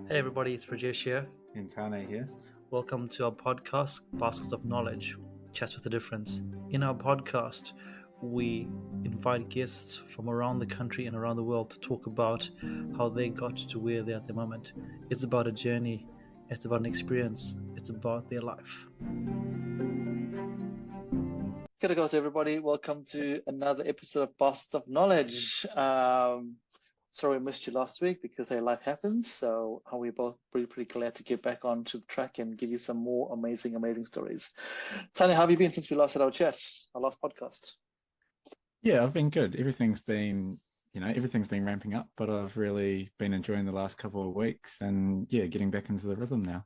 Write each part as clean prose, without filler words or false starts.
Hey everybody, it's Rajesh here. And Tane here. Welcome to our podcast, Baskets of Knowledge, Chats with a Difference. In our podcast, we invite guests from around the country and around the world to talk about how they got to where they're at the moment. It's about a journey, it's about an experience, it's about their life. Good guys, everybody. Welcome to another episode of Baskets of Knowledge. Sorry we missed you last week because life happens. So we're both pretty glad to get back onto the track and give you some more amazing stories. Tanya, how have you been since we last had our chat, our last podcast? Yeah, I've been good. Everything's been ramping up, but I've really been enjoying the last couple of weeks and getting back into the rhythm now.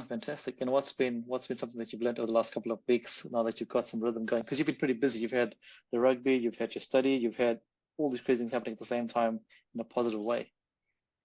Fantastic. And what's been something that you've learned over the last couple of weeks now that you've got some rhythm going? Because you've been pretty busy. You've had the rugby, you've had your study, you've had all these crazy things happening at the same time in a positive way.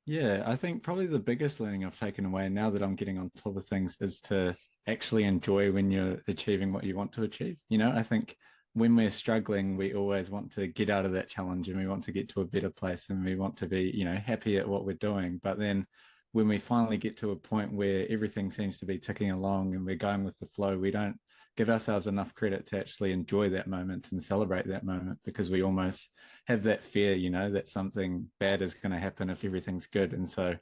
Yeah, I think probably the biggest learning I've taken away now that I'm getting on top of things is to actually enjoy when you're achieving what you want to achieve. I think when we're struggling, we always want to get out of that challenge and we want to get to a better place and we want to be, happy at what we're doing. But then when we finally get to a point where everything seems to be ticking along and we're going with the flow, we don't give ourselves enough credit to actually enjoy that moment and celebrate that moment because we almost have that fear, that something bad is going to happen if everything's good. And so,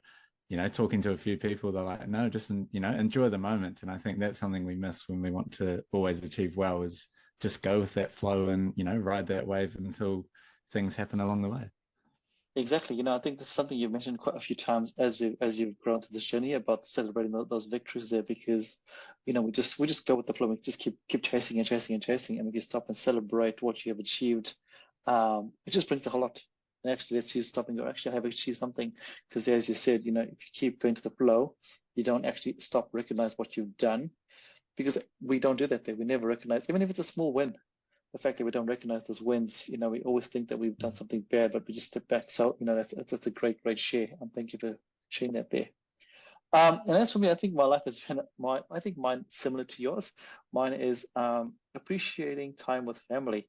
talking to a few people, they're like, no, just, enjoy the moment. And I think that's something we miss when we want to always achieve well is just go with that flow and, ride that wave until things happen along the way. Exactly. I think that's something you've mentioned quite a few times as you've grown to this journey about celebrating those victories there because, we just go with the flow. We just keep chasing and we can stop and celebrate what you have achieved. It just brings a whole lot. And actually, let's you stop and go, actually, I have achieved something. Because as you said, if you keep going to the flow, you don't actually stop, recognize what you've done because we don't do that there. We never recognize, even if it's a small win the fact that we don't recognize those wins, we always think that we've done something bad, but we just step back. So, that's a great share. And thank you for sharing that there. And as for me, I think my life has been I think mine similar to yours. Mine is appreciating time with family.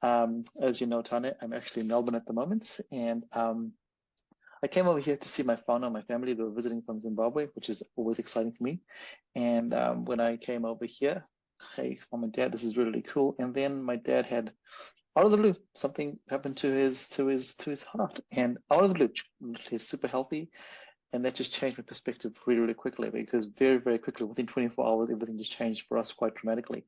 As you know, Tane, I'm actually in Melbourne at the moment, and I came over here to see my founder and my family. They were visiting from Zimbabwe, which is always exciting for me. And when I came over here, hey, mom and dad, this is really cool. And then my dad had out of the blue something happened to his heart, and out of the blue, he's super healthy, and that just changed my perspective really quickly because very quickly within 24 hours everything just changed for us quite dramatically.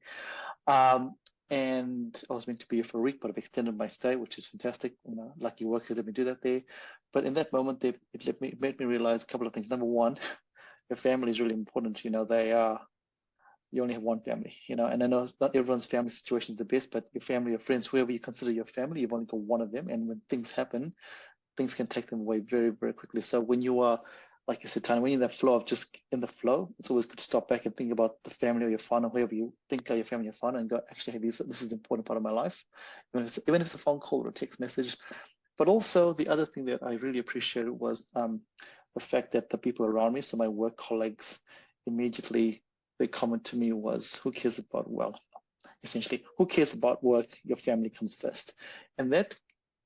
And I was meant to be here for a week, but I've extended my stay, which is fantastic. Lucky workers let me do that there. But in that moment, it made me realize a couple of things. Number one, your family is really important. They are you only have one family, and I know not everyone's family situation is the best, but your family, your friends, whoever you consider your family, you've only got one of them. And when things happen, things can take them away very quickly. So when you are, like you said, Tanya, when you're in that flow of just in the flow, it's always good to stop back and think about the family or your fun or whoever you think are your family or fun and go, actually, hey, this is an important part of my life. Even if it's a phone call or a text message. But also the other thing that I really appreciated was the fact that the people around me, so my work colleagues, immediately the comment to me was, who cares about, well, essentially, who cares about work? Your family comes first. And that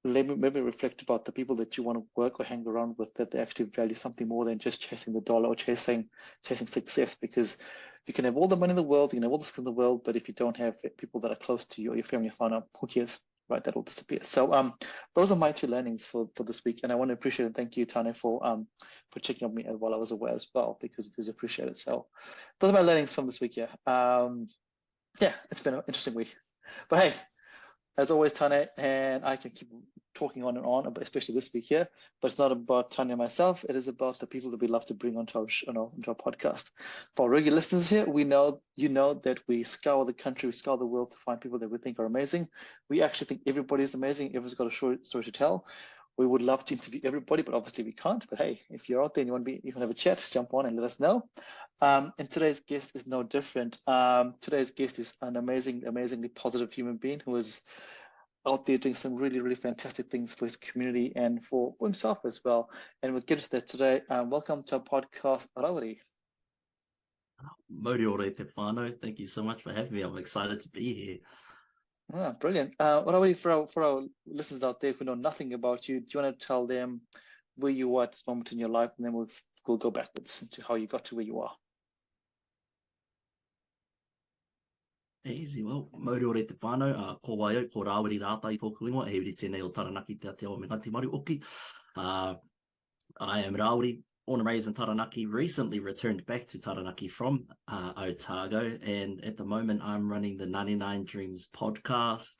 made me reflect about the people that you want to work or hang around with, that they actually value something more than just chasing the dollar or chasing success. Because you can have all the money in the world, you can have all the skills in the world, but if you don't have people that are close to you or your family, who cares? Right, that will disappear. So those are my two learnings for this week. And I want to appreciate and thank you, Tane, for checking on me while I was away as well, because it is appreciated. So those are my learnings from this week, yeah. Yeah, it's been an interesting week. But hey, as always, Tanya, and I can keep talking on and on, especially this week here. But it's not about Tanya and myself. It is about the people that we love to bring onto our podcast. For our regular listeners here, you know that we scour the country, we scour the world to find people that we think are amazing. We actually think everybody is amazing. Everyone's got a short story to tell. We would love to interview everybody, but obviously we can't. But hey, if you're out there and you want to have a chat, jump on and let us know. And today's guest is no different. Today's guest is an amazingly positive human being who is out there doing some really fantastic things for his community and for himself as well. And we'll get to that today. Welcome to our podcast, Rawiri. Maori te whānau. Thank you so much for having me. I'm excited to be here. Brilliant. Rawiri, for our listeners out there who know nothing about you, do you want to tell them where you are at this moment in your life, and then we'll go backwards into how you got to where you are. Easy. Well, Maori te whānau, ko wai au, ko Rawiri Ratahi tōku ingoa, e uri tēnei o Taranaki te Aotearoa me Ngāti Marioki. I am Rawiri, born and raised in Taranaki, recently returned back to Taranaki from Otago, and at the moment I'm running the 99 Dreams podcast.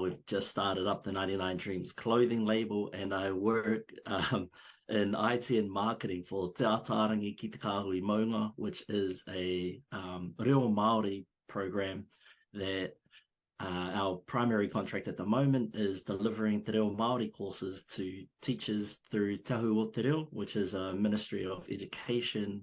We've just started up the 99 Dreams clothing label, and I work in IT and marketing for Te Atarangi ki te Kāhui Maunga, which is a reo Maori program that our primary contract at the moment is delivering te reo Māori courses to teachers through Te Ahu o Te Reo, which is a Ministry of Education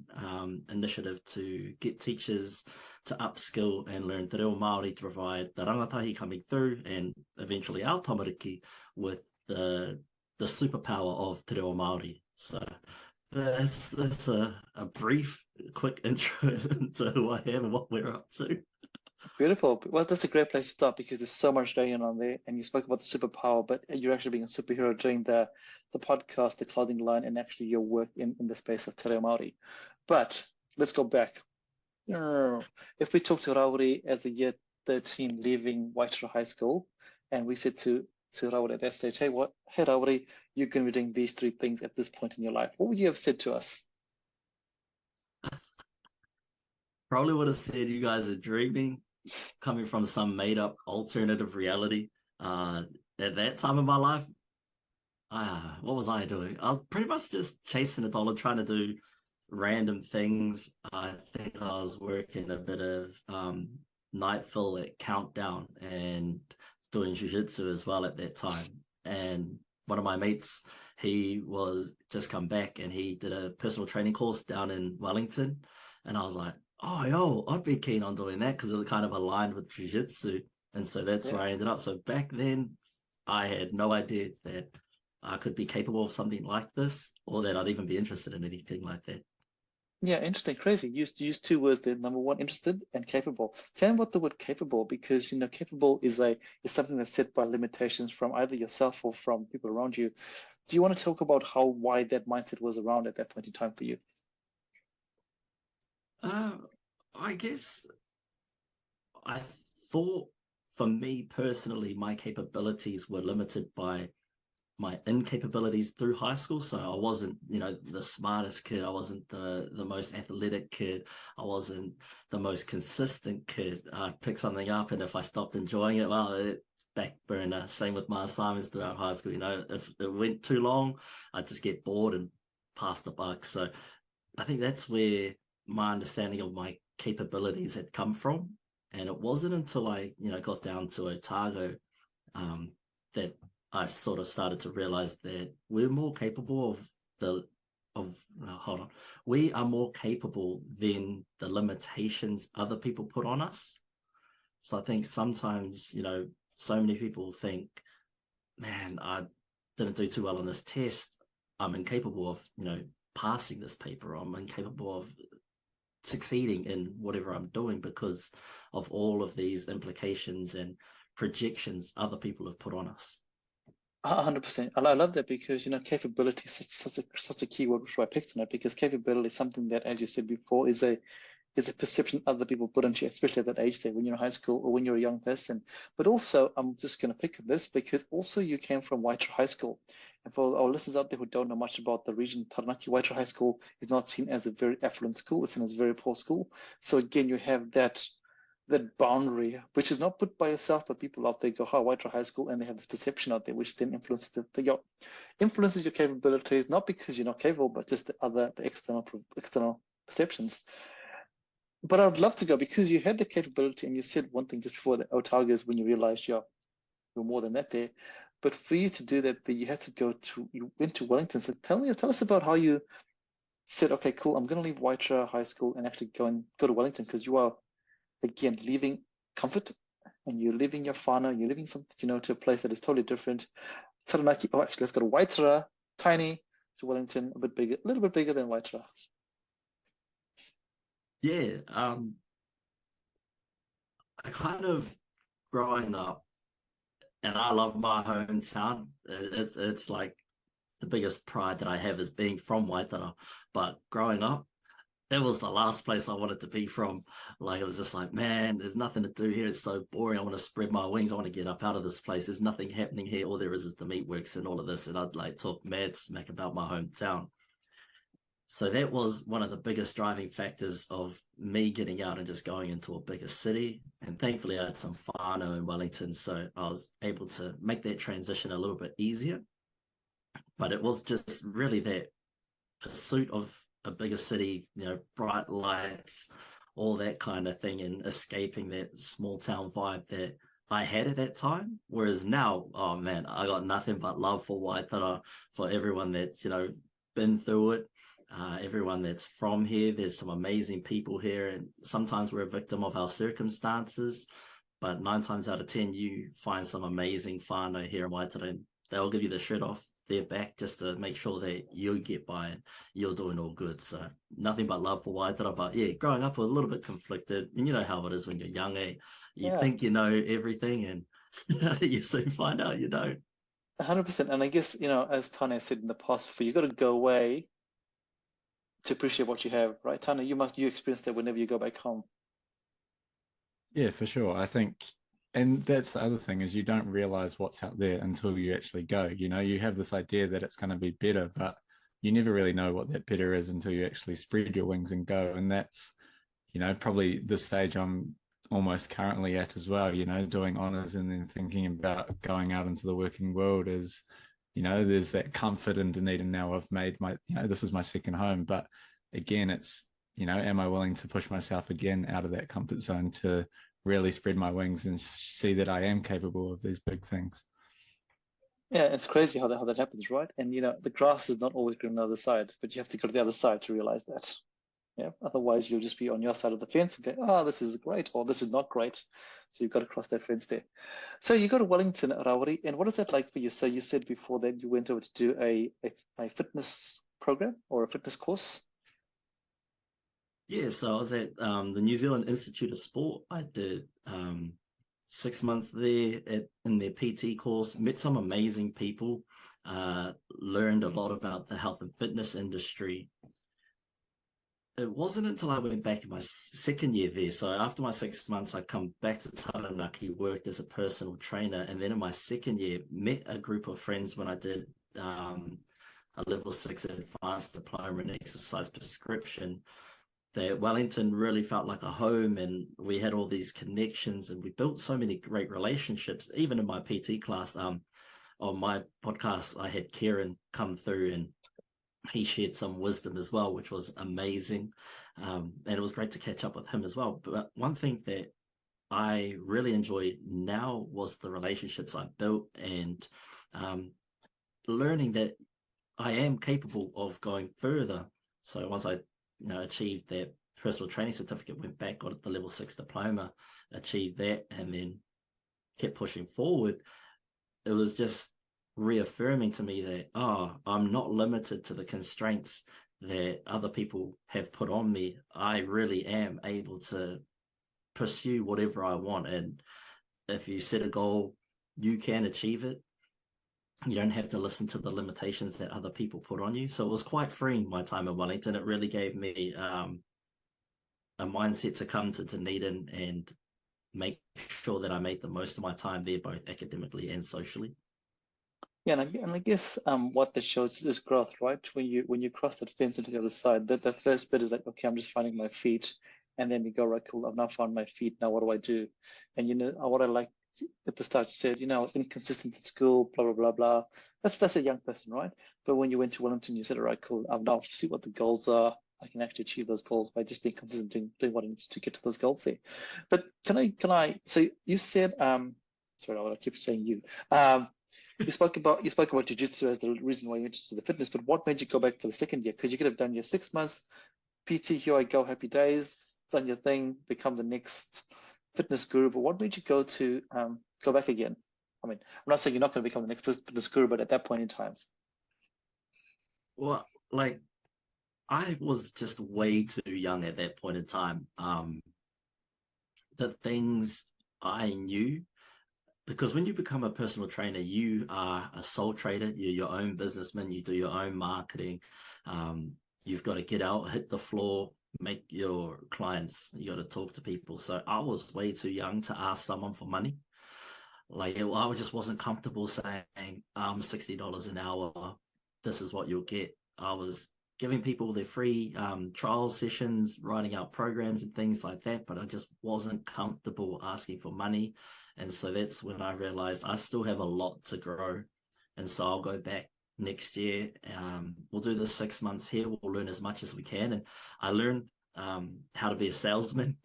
initiative to get teachers to upskill and learn te reo Māori to provide the rangatahi coming through, and eventually our tamariki with the superpower of te reo Māori. So that's a brief, quick intro into who I am and what we're up to. Beautiful. Well, that's a great place to start because there's so much going on there. And you spoke about the superpower, but you're actually being a superhero doing the podcast, the clothing line, and actually your work in the space of te reo Māori. But let's go back. If we talk to Rawiri as a year 13 leaving Waitara High School, and we said to Rawiri at that stage, hey, Rawiri, you're going to be doing these 3 things at this point in your life. What would you have said to us? Probably would have said you guys are dreaming, coming from some made up alternative reality. At that time of my life, what was I doing? I was pretty much just chasing a dollar, trying to do random things. I think I was working a bit of nightfall at Countdown and doing jiu-jitsu as well at that time. And one of my mates, he was just come back and he did a personal training course down in Wellington. And I was like, oh, yo, I'd be keen on doing that because it kind of aligned with jiu-jitsu. And so that's where I ended up. So back then, I had no idea that I could be capable of something like this, or that I'd even be interested in anything like that. Yeah, interesting, crazy. You used 2 words there. Number 1, interested, and capable. Tell me about the word capable, because capable is something that's set by limitations from either yourself or from people around you. Do you want to talk about why that mindset was around at that point in time for you? I guess I thought, for me personally, my capabilities were limited by my incapabilities through high school. So I wasn't, the smartest kid. I wasn't the most athletic kid. I wasn't the most consistent kid. I'd pick something up, and if I stopped enjoying it, well, back burner. Same with my assignments throughout high school. If it went too long, I'd just get bored and pass the buck. So I think that's where my understanding of my capabilities had come from. And it wasn't until I, got down to Otago that I sort of started to realize that we're more capable we are more capable than the limitations other people put on us. So I think sometimes, so many people think, man, I didn't do too well on this test. I'm incapable of, passing this paper. I'm incapable of succeeding in whatever I'm doing because of all of these implications and projections other people have put on us. 100%. I love that because capability is such a key word, which I picked on it, because capability is something that, as you said before, is a perception other people put on you, especially at that age there when you're in high school or when you're a young person. But also, I'm just going to pick on this because also you came from Waitara High School. And for our listeners out there who don't know much about the region, Taranaki, Waitara High School is not seen as a very affluent school. It's seen as a very poor school. So again, you have that boundary, which is not put by yourself, but people out there go, Waitara High School, and they have this perception out there, which then influences your capabilities, not because you're not capable, but just the external perceptions. But I would love to go, because you had the capability, and you said one thing just before, the Otago is when you realized you're more than that there. But for you to do that, you had to you went to Wellington. So tell us about how you said, okay, cool, I'm going to leave Waitara High School and actually go to Wellington, because you are, again, leaving comfort, and you're leaving your whānau, you're leaving something, to a place that is totally different. Taranaki, actually, let's go to Waitara, tiny, to Wellington, a little bit bigger than Waitara. Yeah, I kind of, growing up, and I love my hometown. It's like the biggest pride that I have is being from Waitara. But growing up, that was the last place I wanted to be from. Like, it was just like, man, there's nothing to do here. It's so boring. I want to spread my wings. I want to get up out of this place. There's nothing happening here. All there is the meatworks and all of this. And I'd like talk mad smack about my hometown. So that was one of the biggest driving factors of me getting out and just going into a bigger city. And thankfully, I had some whānau in Wellington, so I was able to make that transition a little bit easier. But it was just really that pursuit of a bigger city, you know, bright lights, all that kind of thing, and escaping that small town vibe that I had at that time. Whereas now, oh man, I got nothing but love for Waitara, for everyone that's, you know, been through it. Everyone that's from here. There's some amazing people here, and sometimes we're a victim of our circumstances, but 9 times out of 10 you find some amazing whānau here in Waitara, and they'll give you the shirt off their back just to make sure that you get by and you're doing all good. So nothing but love for Waitara. But yeah, growing up a little bit conflicted, and you know how it is when you're young, eh? You think you know everything, and you soon find out you don't. 100%. And I guess, you know, as Tanya said in the past, you got to go away to appreciate what you have, right? Tana, you experience that whenever you go back home. Yeah, for sure. I think, and that's the other thing, is you don't realize what's out there until you actually go. You know, you have this idea that it's going to be better, but you never really know what that better is until you actually spread your wings and go. And that's, you know, probably the stage I'm almost currently at as well, you know, doing honors and then thinking about going out into the working world is, you know, there's that comfort in Dunedin now. I've made my, you know, this is my second home. But again, it's, you know, am I willing to push myself again out of that comfort zone to really spread my wings and see that I am capable of these big things? Yeah, it's crazy how that happens, right? And you know, the grass is not always green on the other side, but you have to go to the other side to realize that. Yeah, otherwise you'll just be on your side of the fence and go, oh, this is great, or this is not great. So you've got to cross that fence there. So you go to Wellington, Rawiri, and what is that like for you? So you said before that you went over to do a fitness program or a fitness course. Yeah, so I was at the New Zealand Institute of Sport. I did 6 months there in their PT course, met some amazing people, learned a lot about the health and fitness industry. It wasn't until I went back in my second year there. So after my 6 months, I come back to Taranaki, worked as a personal trainer. And then in my second year, met a group of friends when I did a level 6 advanced diploma in exercise prescription. That Wellington really felt like a home, and we had all these connections, and we built so many great relationships. Even in my PT class, on my podcast, I had Kieran come through, and he shared some wisdom as well, which was amazing. And it was great to catch up with him as well. But one thing that I really enjoy now was the relationships I built, and learning that I am capable of going further. So once I achieved that personal training certificate, went back, got the level 6 diploma, achieved that, and then kept pushing forward. It was just reaffirming to me that, I'm not limited to the constraints that other people have put on me. I really am able to pursue whatever I want. And if you set a goal, you can achieve it. You don't have to listen to the limitations that other people put on you. So it was quite freeing, my time in Wellington. It really gave me a mindset to come to Dunedin and make sure that I made the most of my time there, both academically and socially. Yeah, and I guess what that shows is growth, right? When you cross that fence into the other side, that the first bit is like, okay, I'm just finding my feet, and then you go, right, cool, I've now found my feet. Now what do I do? And you know what I like at the start, you said, you know, I was inconsistent at school, blah blah blah blah. That's a young person, right? But when you went to Wellington, you said, all right, cool, I've now see what the goals are. I can actually achieve those goals by just being consistent doing what I need to get to those goals there. But can I? So you said, sorry, I keep saying you. You spoke about jiu-jitsu as the reason why you went to the fitness, but what made you go back for the second year? Because you could have done your 6 months PT, here I go, happy days, done your thing, become the next fitness guru. But what made you go back again? I mean, I'm not saying you're not going to become the next fitness guru, but at that point in time. Well, like, I was just way too young at that point in time. The things I knew, because when you become a personal trainer, you are a sole trader, you're your own businessman, you do your own marketing. You've got to get out, hit the floor, make your clients, you got to talk to people. So I was way too young to ask someone for money. Like, I just wasn't comfortable saying, $60 an hour, this is what you'll get. I was giving people their free trial sessions, writing out programs and things like that, but I just wasn't comfortable asking for money. And so that's when I realized I still have a lot to grow. And so I'll go back next year. We'll do the 6 months here. We'll learn as much as we can. And I learned how to be a salesman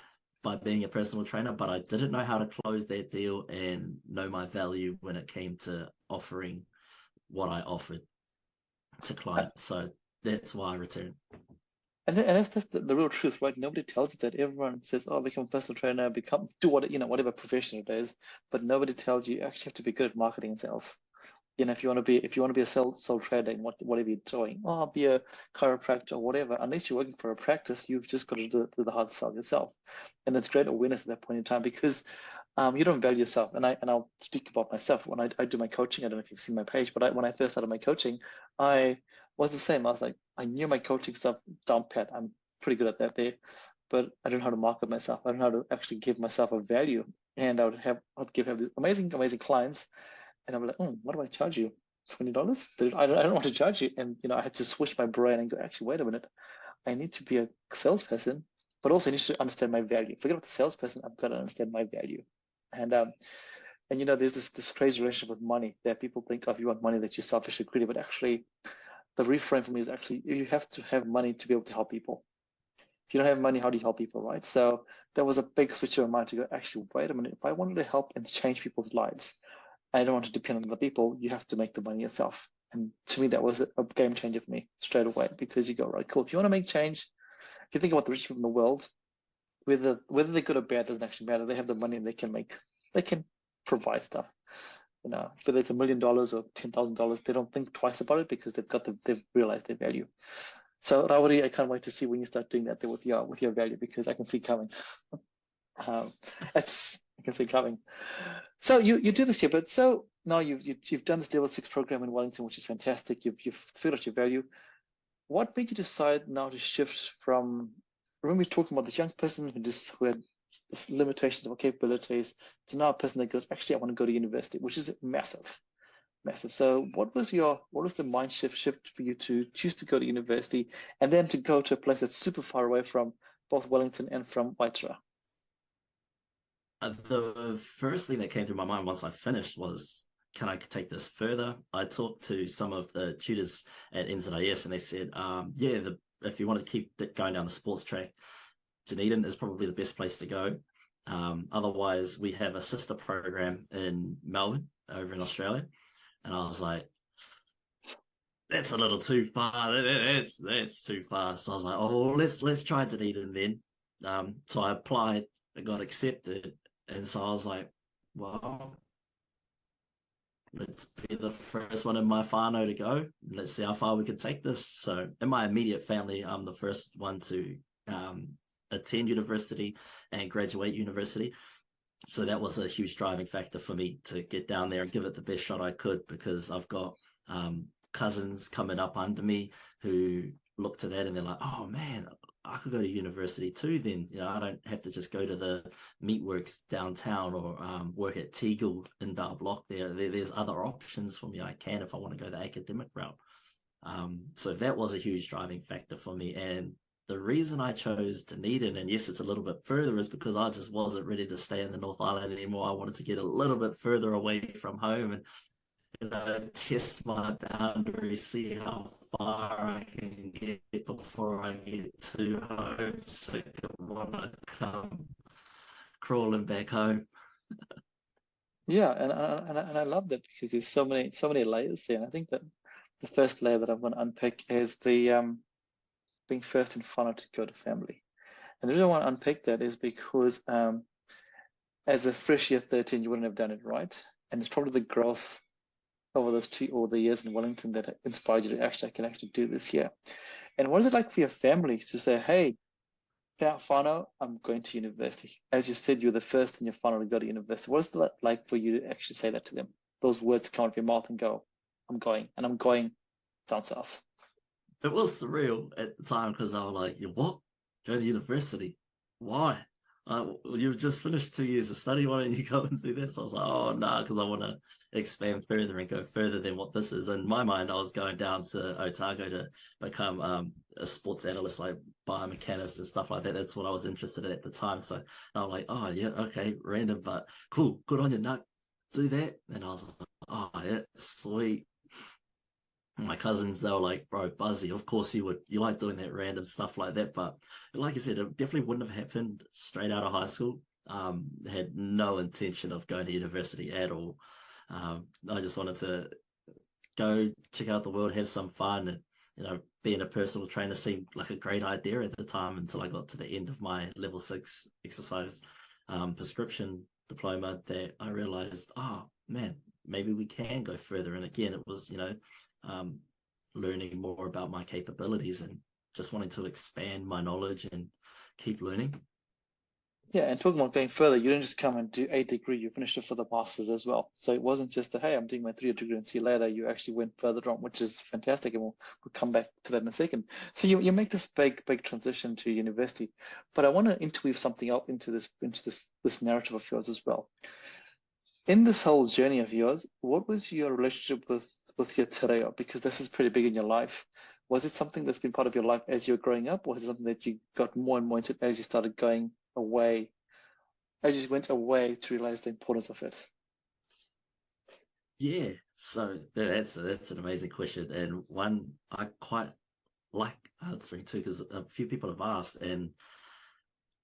by being a personal trainer, but I didn't know how to close that deal and know my value when it came to offering what I offered to clients. So that's why I returned. And that's the real truth, right? Nobody tells you that. Everyone says, "Oh, become a personal trainer, do what whatever profession it is," but nobody tells you actually have to be good at marketing and sales. If you want to be a sole trader in whatever you're doing, or be a chiropractor or whatever, unless you're working for a practice, you've just got to do the hard sell yourself. And it's great awareness at that point in time because you don't value yourself. And I'll speak about myself when I do my coaching. I don't know if you've seen my page, but when I first started my coaching, I was the same. I was like, I knew my coaching stuff down pat. I'm pretty good at that there, but I don't know how to market myself. I don't know how to actually give myself a value. And I'd have these amazing, amazing clients. And I'm like, what do I charge you? $20? I don't want to charge you. And I had to switch my brain and go, actually, wait a minute. I need to be a salesperson, but also I need to understand my value. Forget about the salesperson. I've got to understand my value. And there's this crazy relationship with money that people think, if you want money, that you're selfish or greedy. But actually, the reframe for me is actually you have to have money to be able to help people. If you don't have money, how do you help people, right? So that was a big switch in my mind to go, actually, wait a minute. If I wanted to help and change people's lives, I don't want to depend on other people. You have to make the money yourself. And to me, that was a game changer for me straight away because you go, right, cool. If you want to make change, if you think about the richest people in the world, whether they're good or bad doesn't actually matter. They have the money and they can provide stuff. Whether it's $1 million or $10,000, they don't think twice about it because they've realized their value. So Rawiri, I can't wait to see when you start doing that there with your value because I can see coming. I can see coming. So you do this here, but so now you've done this level 6 program in Wellington, which is fantastic. You've figured out your value. What made you decide now to shift from? Remember, we were talking about this young person who had this limitations of capabilities to now a person that goes, actually, I want to go to university, which is massive, massive. So what was the mind shift for you to choose to go to university and then to go to a place that's super far away from both Wellington and from Waitara? The first thing that came through my mind once I finished was, can I take this further? I talked to some of the tutors at NZIS and they said, if you want to keep going down the sports track, Dunedin is probably the best place to go. Otherwise, we have a sister program in Melbourne over in Australia. And I was like, that's a little too far. That's too far. So I was like, oh, let's try Dunedin then. So I applied, I got accepted. And so I was like, well, let's be the first one in my whānau to go. Let's see how far we can take this. So in my immediate family, I'm the first one to attend university and graduate university. So that was a huge driving factor for me to get down there and give it the best shot I could because I've got cousins coming up under me who look to that and they're like, oh man, I could go to university too then. I don't have to just go to the meatworks downtown or work at Tegel in Bell Block. There's other options for me. I can if I want to go the academic route. So that was a huge driving factor for me. And the reason I chose Dunedin, and yes, it's a little bit further, is because I just wasn't ready to stay in the North Island anymore. I wanted to get a little bit further away from home and test my boundaries, see how far I can get before I get to home. So I want to come crawling back home. Yeah, and I love that because there's so many layers there. And I think that the first layer that I want to unpick is the being first in whānau to go to family. And the reason I want to unpick that is because as a fresh year 13, you wouldn't have done it right. And it's probably the growth over the years in Wellington that inspired you to I can actually do this here. And what is it like for your family to say, hey, whānau, I'm going to university. As you said, you're the first in your whānau to go to university. What is it like for you to actually say that to them? Those words come out of your mouth and go, I'm going, and I'm going down south. It was surreal at the time because I was like, you what? Go to university? Why? You've just finished 2 years of study. Why don't you go and do this? I was like, oh, no, because I want to expand further and go further than what this is. In my mind, I was going down to Otago to become a sports analyst, like biomechanist and stuff like that. That's what I was interested in at the time. So I was like, oh, yeah, okay, random, but cool. Good on you, Nut. Do that. And I was like, oh, yeah, sweet. My cousins, they were like, bro, Buzzy, of course you would. You like doing that random stuff like that. But like I said, it definitely wouldn't have happened straight out of high school. Had no intention of going to university at all. I just wanted to go check out the world, have some fun, and being a personal trainer seemed like a great idea at the time until I got to the end of my level 6 exercise prescription diploma that I realized, oh man, maybe we can go further. And again, it was, learning more about my capabilities and just wanting to expand my knowledge and keep learning. Yeah, and talking about going further, you didn't just come and do a degree, you finished it for the master's as well. So it wasn't just hey, I'm doing my 3-year degree and see you later. You actually went further on, which is fantastic, and we'll come back to that in a second. So you make this big transition to university, but I want to interweave something else into this narrative of yours as well. In this whole journey of yours, what was your relationship with your te reo? Because this is pretty big in your life. Was it something that's been part of your life as you were growing up, or is it something that you got more and more into as you started going away, as you went away to realize the importance of it? Yeah, so that's an amazing question, and one I quite like answering too, because a few people have asked, and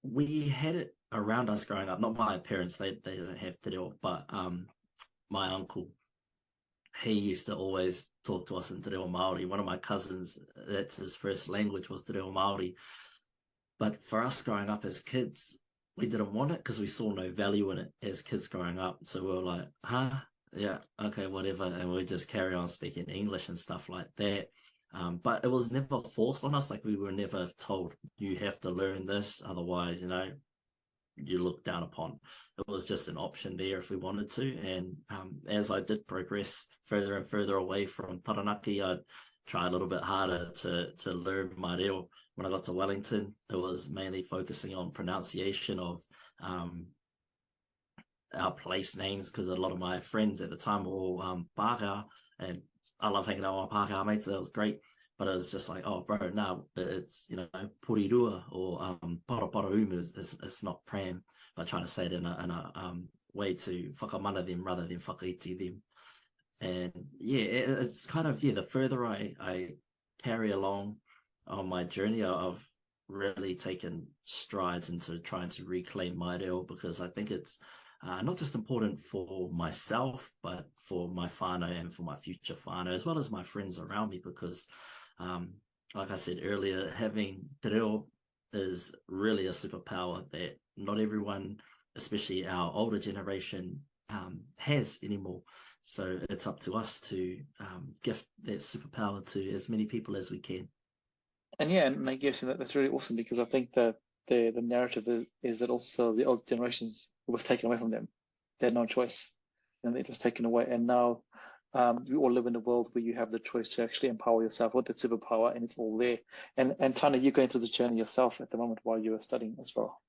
we had it around us growing up. Not my parents; they don't have te reo, but my uncle, he used to always talk to us in te reo Maori. One of my cousins, that's his first language, was te reo Maori. But for us growing up as kids, we didn't want it because we saw no value in it as kids growing up. So we were like, huh? Yeah, okay, whatever. And we just carry on speaking English and stuff like that. But it was never forced on us. Like we were never told, you have to learn this. Otherwise, you look down upon. It was just an option there if we wanted to. And as I did progress further and further away from Taranaki, I'd try a little bit harder to learn my reo. When I got to Wellington, it was mainly focusing on pronunciation of our place names, because a lot of my friends at the time were all Pākehā, and I love hanging out with my Pākehā mates, so that was great. But it was just like, oh, bro, no, it's, Porirua or Paraparaumu. It's not pram, but trying to say it in a way to whakamana them rather than whakaiti them. And yeah, it's kind of, the further I carry along on my journey, I've really taken strides into trying to reclaim my reo, because I think it's not just important for myself, but for my whānau and for my future whānau, as well as my friends around me, because like I said earlier, having te reo is really a superpower that not everyone, especially our older generation, has anymore. So it's up to us to gift that superpower to as many people as we can. And yeah, and I guess that's really awesome, because I think that the narrative is that also the old generations, it was taken away from them. They had no choice, and it was taken away. And now we all live in a world where you have the choice to actually empower yourself with the superpower, and it's all there. And Tana, you're going through this journey yourself at the moment while you are studying as well.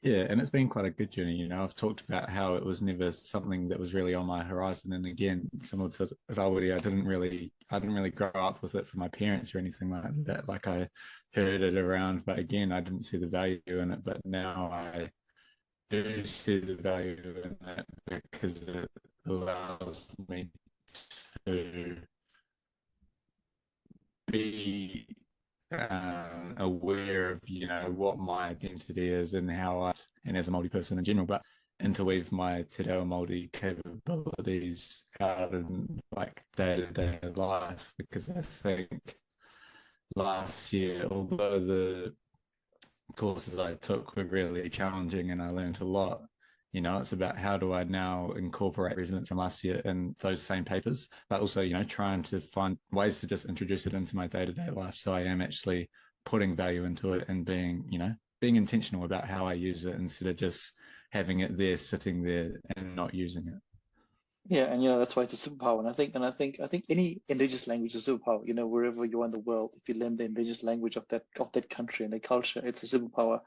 Yeah, and it's been quite a good journey. I've talked about how it was never something that was really on my horizon. And again, similar to Rawiri, I didn't really grow up with it from my parents or anything like that. Like I heard it around, but again, I didn't see the value in it. But now I do see the value in it, because it allows me to be aware of what my identity is and and as a Māori person in general, but interweave my te reo Māori capabilities out in like day-to-day life. Because I think last year, although the courses I took were really challenging and I learned a lot, it's about how do I now incorporate resonance from last year in those same papers, but also, trying to find ways to just introduce it into my day-to-day life. So I am actually putting value into it and being, being intentional about how I use it instead of just having it there, sitting there and not using it. Yeah, and that's why it's a superpower. And I think any indigenous language is a superpower. Wherever you are in the world, if you learn the indigenous language of that country and their culture, it's a superpower.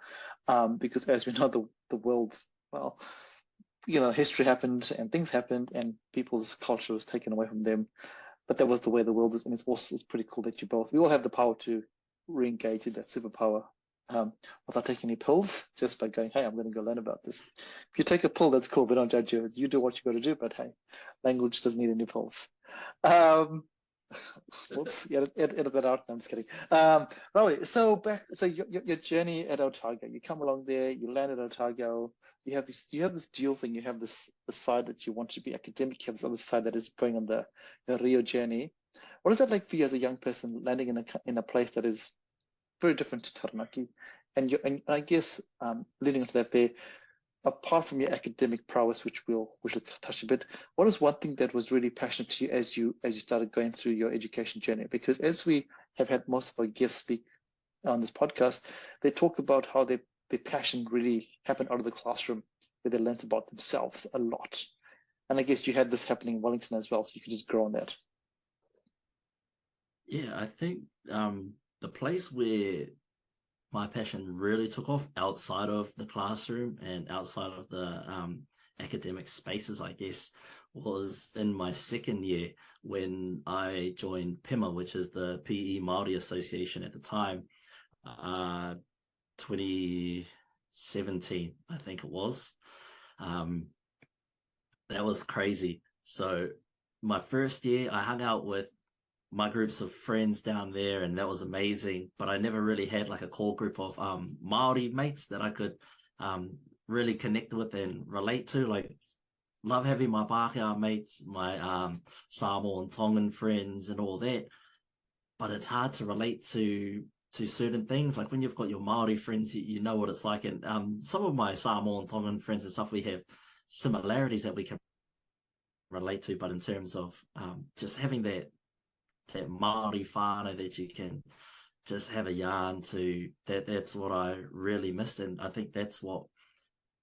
Because as we know, the world's, well, history happened and things happened and people's culture was taken away from them. But that was the way the world is, and it's pretty cool that we all have the power to re-engage in that superpower, without taking any pills, just by going, hey, I'm going to go learn about this. If you take a pill, that's cool. We don't judge you. You do what you got to do, but hey, language doesn't need any pills. Whoops, edit that out. No, I'm just kidding. Right, so your journey at Otago, you come along there, you land at Otago, you have this dual thing. You have the side that you want to be academic, you have this other side that is going on the Rio journey. What is that like for you as a young person landing in a place that is very different to Taranaki? And I guess leading into that there, apart from your academic prowess, which we'll touch a bit, what is one thing that was really passionate to you as you started going through your education journey? Because as we have had most of our guests speak on this podcast, they talk about how their passion really happened out of the classroom, where they learned about themselves a lot. And I guess you had this happening in Wellington as well, so you could just grow on that. Yeah, I think the place where my passion really took off outside of the classroom and outside of the academic spaces, I guess, was in my second year when I joined PEMA, which is the PE Maori Association at the time, 2017, I think it was. That was crazy. So my first year, I hung out with my groups of friends down there, and that was amazing. But I never really had like a core group of Maori mates that I could really connect with and relate to. Like, love having my Pākehā mates, my Samoan and Tongan friends and all that. But it's hard to relate to certain things. Like when you've got your Maori friends, you know what it's like. And some of my Samoan and Tongan friends and stuff, we have similarities that we can relate to. But in terms of just having that Maori whānau that you can just have a yarn to, that's what I really missed. And I think that's what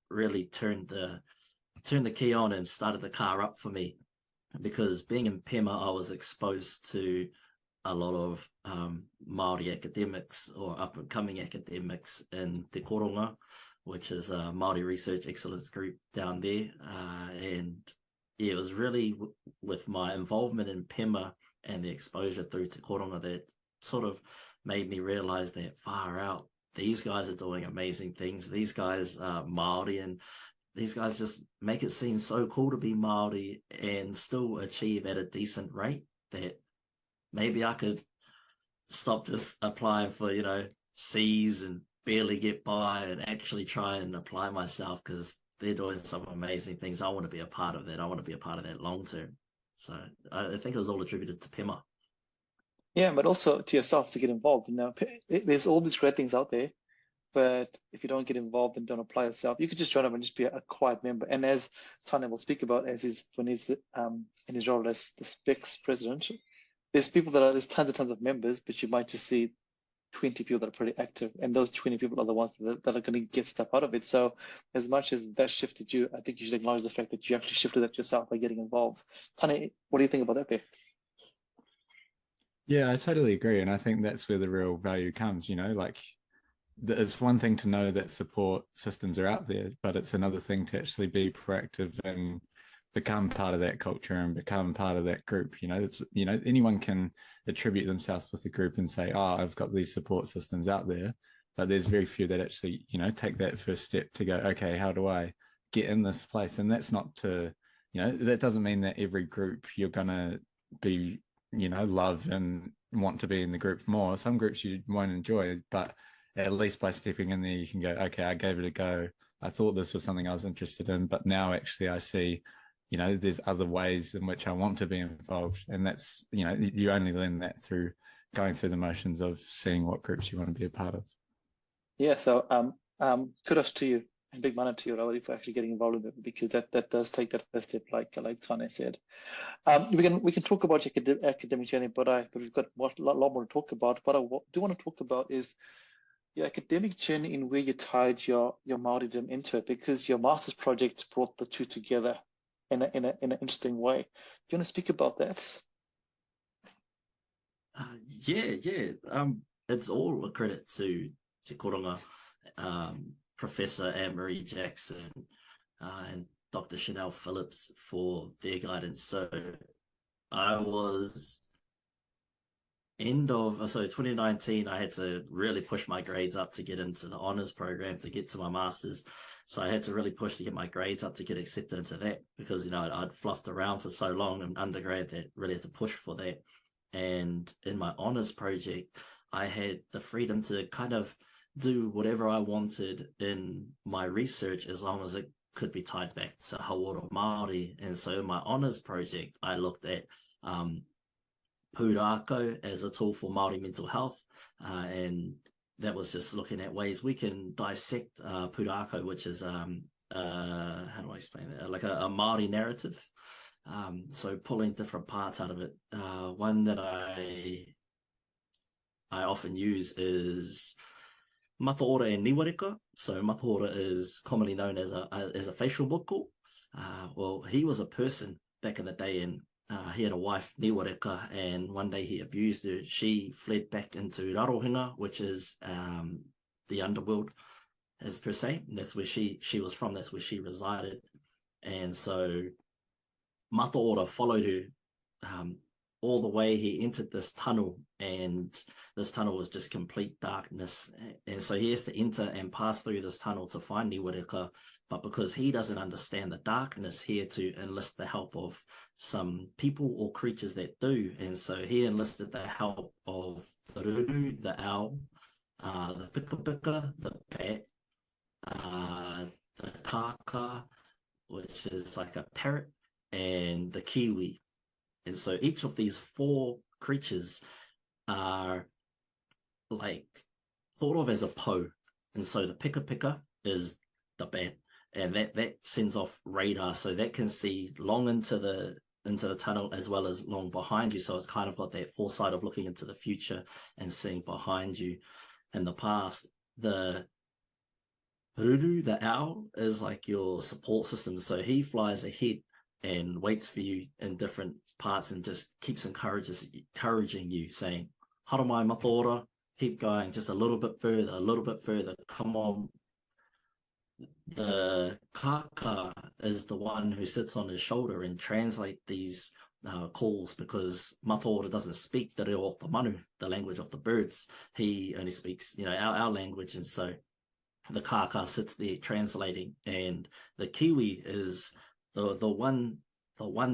really turned the key on and started the car up for me, because being in PEMA, I was exposed to a lot of Maori academics or up and coming academics in Te Koronga, which is a Maori Research Excellence Group down there. And yeah, it was really with my involvement in PEMA and the exposure through Te Koronga that sort of made me realize that far out, these guys are doing amazing things. These guys are Maori, and these guys just make it seem so cool to be Maori and still achieve at a decent rate, that maybe I could stop just applying for, C's and barely get by and actually try and apply myself, because they're doing some amazing things. I want to be a part of that. I want to be a part of that long term. So I think it was all attributed to PEMA. Yeah, but also to yourself to get involved. There's all these great things out there, but if you don't get involved and don't apply yourself, you could just join up and just be a quiet member. And as Tanya will speak about, when he's in his role as the SPECS president, there's tons and tons of members, but you might just see 20 people that are pretty active, and those 20 people are the ones that are going to get stuff out of it. So as much as that shifted you, I think you should acknowledge the fact that you actually shifted that yourself by getting involved. Tanya, what do you think about that bit? Yeah, I totally agree. And I think that's where the real value comes, like it's one thing to know that support systems are out there, but it's another thing to actually be proactive and become part of that culture and become part of that group. Anyone can attribute themselves with the group and say, oh, I've got these support systems out there, but there's very few that actually, take that first step to go, okay, how do I get in this place? And that's not to, that doesn't mean that every group you're going to be, love and want to be in the group more. Some groups you won't enjoy, but at least by stepping in there, you can go, okay, I gave it a go. I thought this was something I was interested in, but now actually I see, there's other ways in which I want to be involved. And that's, you only learn that through going through the motions of seeing what groups you want to be a part of. Yeah, so kudos to you And big mana to you, Rawiri, for actually getting involved in it, because that does take that first step, like Tane said. We can talk about your academic journey, but we've got a lot more to talk about. What I do want to talk about is your academic journey in where you tied your Maoridom into it, because your master's project brought the two together in an interesting way. Do you want to speak about that? Yeah. It's all a credit to Te Koronga, Professor Anne-Marie Jackson, and Dr. Chanel Phillips for their guidance. So I was 2019, I had to really push my grades up to get into the honors program, to get to my master's. So I had to really push to get my grades up to get accepted into that, because, I'd fluffed around for so long in undergrad that really had to push for that. And in my honors project, I had the freedom to kind of do whatever I wanted in my research, as long as it could be tied back to Hawara Māori. And so in my honors project, I looked at pūrākau as a tool for Māori mental health, and that was just looking at ways we can dissect pūrākau, which is how do I explain that? Like a Māori narrative. So pulling different parts out of it. One that I often use is mataora and niwareka. So mataora is commonly known as a facial buko. Well, he was a person back in the day, and he had a wife, niwareka, and one day he abused her. She fled back into Rarohinga, which is the underworld, as per se. And that's where she was from. That's where she resided. And so mataora followed her all the way. He entered this tunnel, and this tunnel was just complete darkness. And so he has to enter and pass through this tunnel to find niwareka. But because he doesn't understand the darkness, he had to enlist the help of some people or creatures that do. And so he enlisted the help of the ruru, the owl, the pika, the bat, the kaka, which is like a parrot, and the kiwi. And so each of these four creatures are like thought of as a po. And so the pika is the bat, and that sends off radar, so that can see long into the tunnel as well as long behind you. So it's kind of got that foresight of looking into the future and seeing behind you in the past. The ruru, the owl, is like your support system. So he flies ahead and waits for you in different parts and just keeps encouraging you, saying, haramai mataora, keep going, just a little bit further, come on. The kaka is the one who sits on his shoulder and translate these calls, because mataora doesn't speak the reo of the manu, the language of the birds. He only speaks, our language. And so the kaka sits there translating, and the kiwi is the one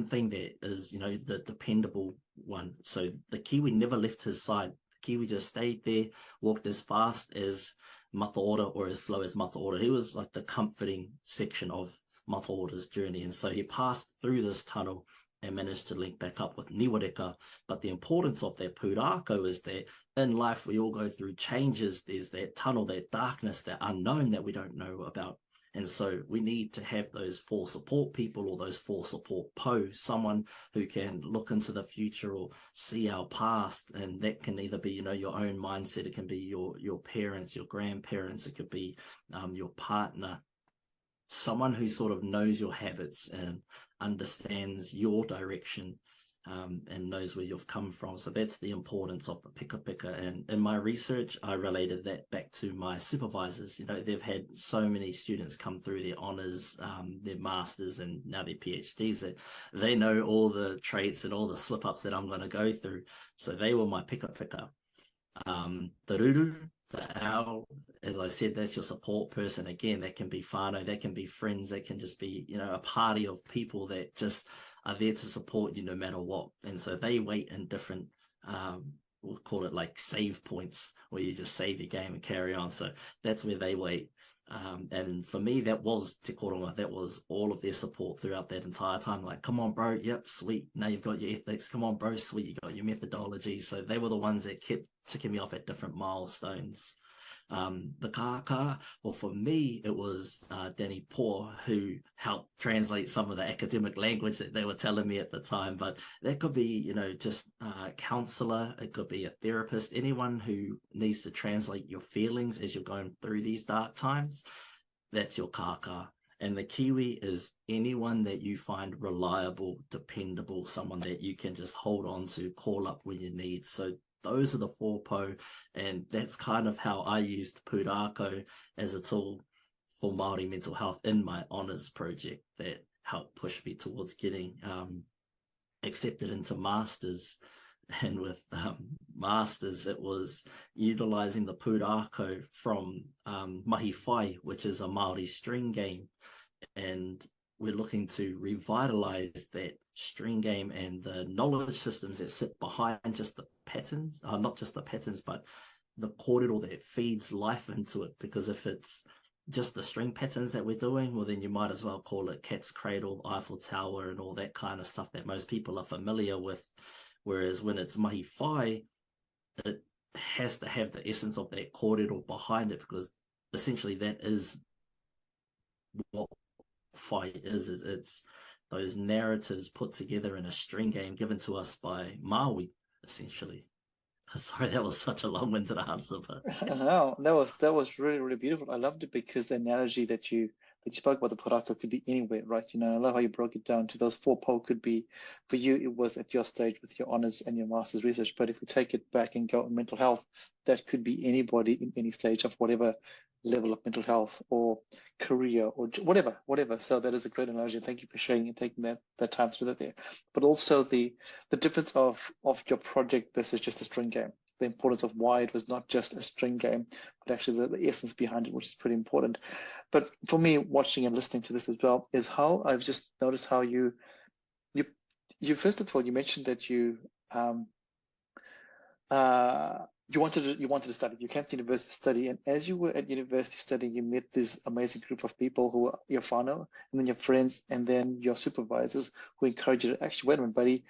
thing that is, the dependable one. So the kiwi never left his side. The kiwi just stayed there, walked as fast as mataora or as slow as mataora. He was like the comforting section of mataora's journey. And so he passed through this tunnel and managed to link back up with niwareka. But the importance of that pūrākau is that in life we all go through changes. There's that tunnel, that darkness, that unknown that we don't know about. And so we need to have those four support people, or those four support po, someone who can look into the future or see our past. And that can either be, your own mindset. It can be your parents, your grandparents. It could be your partner, someone who sort of knows your habits and understands your direction, and knows where you've come from. So that's the importance of the pika. And in my research, I related that back to my supervisors. They've had so many students come through their honors, their masters, and now their PhDs, that they know all the traits and all the slip ups that I'm going to go through. So they were my pika. The ruru, the owl, as I said, that's your support person. Again, that can be whānau, that can be friends, that can just be, a party of people that just are there to support you no matter what. And so they wait in different, we'll call it like save points, where you just save your game and carry on. So that's where they wait. And for me, that was Te Koronga. That was all of their support throughout that entire time. Like, come on, bro. Yep, sweet. Now you've got your ethics. Come on, bro. Sweet. You got your methodology. So they were the ones that kept ticking me off at different milestones. The kaka, well, for me, it was Danny Poor, who helped translate some of the academic language that they were telling me at the time. But that could be, you know, just a counselor. It could be a therapist, anyone who needs to translate your feelings as you're going through these dark times. That's your kaka. And the Kiwi is anyone that you find reliable, dependable, someone that you can just hold on to, call up when you need. So those are the 4 po, and that's kind of how I used pūrākau as a tool for Māori mental health in my honours project that helped push me towards getting accepted into masters. And with masters, it was utilising the pūrākau from mahi whai, which is a Māori string game, and we're looking to revitalise that string game and the knowledge systems that sit behind just the patterns, not just the patterns, but the kōrero that feeds life into it. Because if it's just the string patterns that we're doing, well, then you might as well call it cat's cradle, Eiffel Tower, and all that kind of stuff that most people are familiar with. Whereas when it's mahi whai, it has to have the essence of that kōrero behind it, because essentially that is what whai is. It's those narratives put together in a string game given to us by Maui, essentially. Sorry, that was such a long-winded answer, but No, that was really, really beautiful. I loved it because the analogy that you spoke about, the pūrākau, could be anywhere, right? You know, I love how you broke it down to those 4 po. Could be, for you, it was at your stage with your honours and your master's research. But if we take it back and go on mental health, that could be anybody in any stage of whatever level of mental health or career or whatever. So that is a great analogy. Thank you for sharing and taking that time through that there. But also the difference of your project versus just a string game. The importance of why it was not just a string game, but actually the essence behind it, which is pretty important. But for me, watching and listening to this as well, is how I've just noticed how you first of all, you mentioned that you wanted to study. You came to university to study, and as you were at university studying, you met this amazing group of people who are your whānau, and then your friends, and then your supervisors who encourage you to actually, wait a minute, buddy,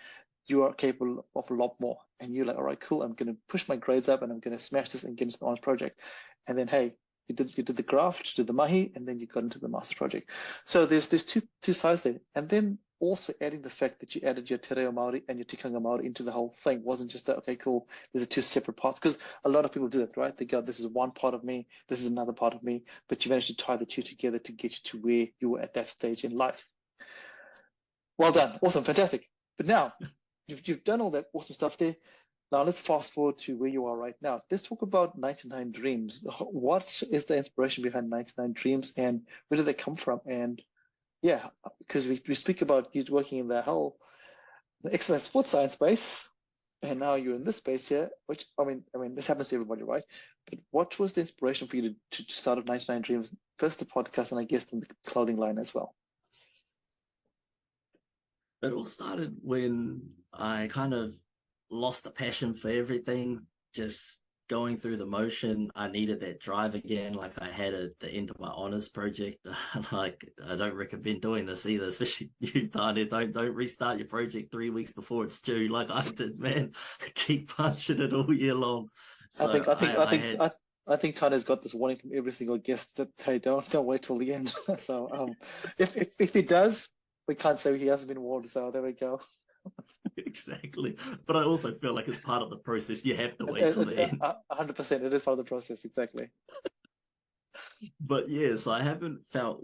you are capable of a lot more. And you're like, all right, cool, I'm going to push my grades up and I'm going to smash this and get into the honors project. And then, hey, you did the graft, you did the mahi, and then you got into the master project. So there's two sides there. And then also adding the fact that you added your Te Reo Māori and your Tikanga Māori into the whole thing wasn't just that, okay, cool, there's 2 separate parts. Because a lot of people do that, right? They go, this is one part of me, this is another part of me, but you managed to tie the 2 together to get you to where you were at that stage in life. Well done. Awesome. Fantastic. But now, you've done all that awesome stuff there. Now let's fast forward to where you are right now. Let's talk about 99 Dreams. What is the inspiration behind 99 Dreams, and where did they come from? And yeah, because we speak about you working in the excellent sports science space, and now you're in this space here, which I mean this happens to everybody, right? But what was the inspiration for you to start up 99 Dreams? First the podcast, and I guess then the clothing line as well. it all started when I kind of lost the passion for everything, just going through the motion. I needed that drive again, like I had at the end of my honours project. Like, I don't recommend doing this either, especially you, Tane. Don't restart your project 3 weeks before it's due, like I did, man. Keep punching it all year long. So I think Tane's got this warning from every single guest that, hey, don't wait till the end. So if he does, we can't say he hasn't been warned. So there we go. Exactly. But I also feel like it's part of the process. You have to wait till the end. 100%. It is part of the process. Exactly. But yeah, so I haven't felt,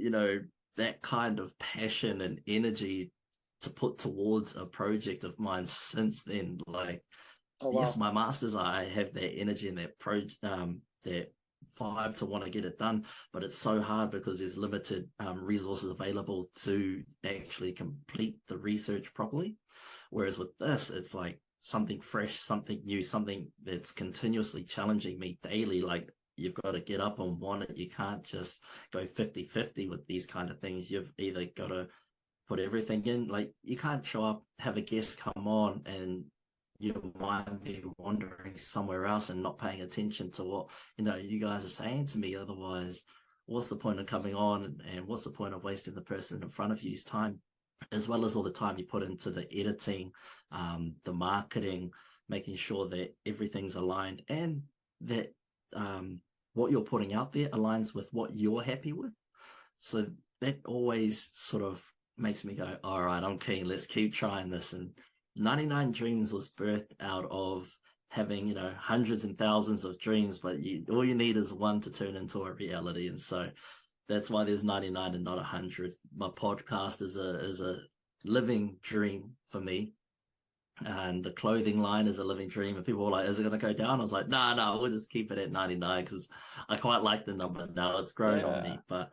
that kind of passion and energy to put towards a project of mine since then. Like, oh, wow. Yes, my masters, I have that energy and that that vibe to want to get it done, but it's so hard because there's limited resources available to actually complete the research properly. Whereas with this, it's like something fresh, something new, something that's continuously challenging me daily. Like, you've got to get up and want it. You can't just go 50-50 with these kind of things. You've either got to put everything in. Like, you can't show up, have a guest come on, and your mind be wandering somewhere else and not paying attention to what, you guys are saying to me. Otherwise, what's the point of coming on, and what's the point of wasting the person in front of you's time, as well as all the time you put into the editing, the marketing, making sure that everything's aligned and that what you're putting out there aligns with what you're happy with. So that always sort of makes me go, all right, I'm keen, let's keep trying this. And 99 Dreams was birthed out of having, hundreds and thousands of dreams, but all you need is one to turn into a reality. And so that's why there's 99 and not 100. My podcast is a living dream for me. And the clothing line is a living dream. And people were like, is it going to go down? I was like, no, we'll just keep it at 99 because I quite like the number now. It's grown on me. But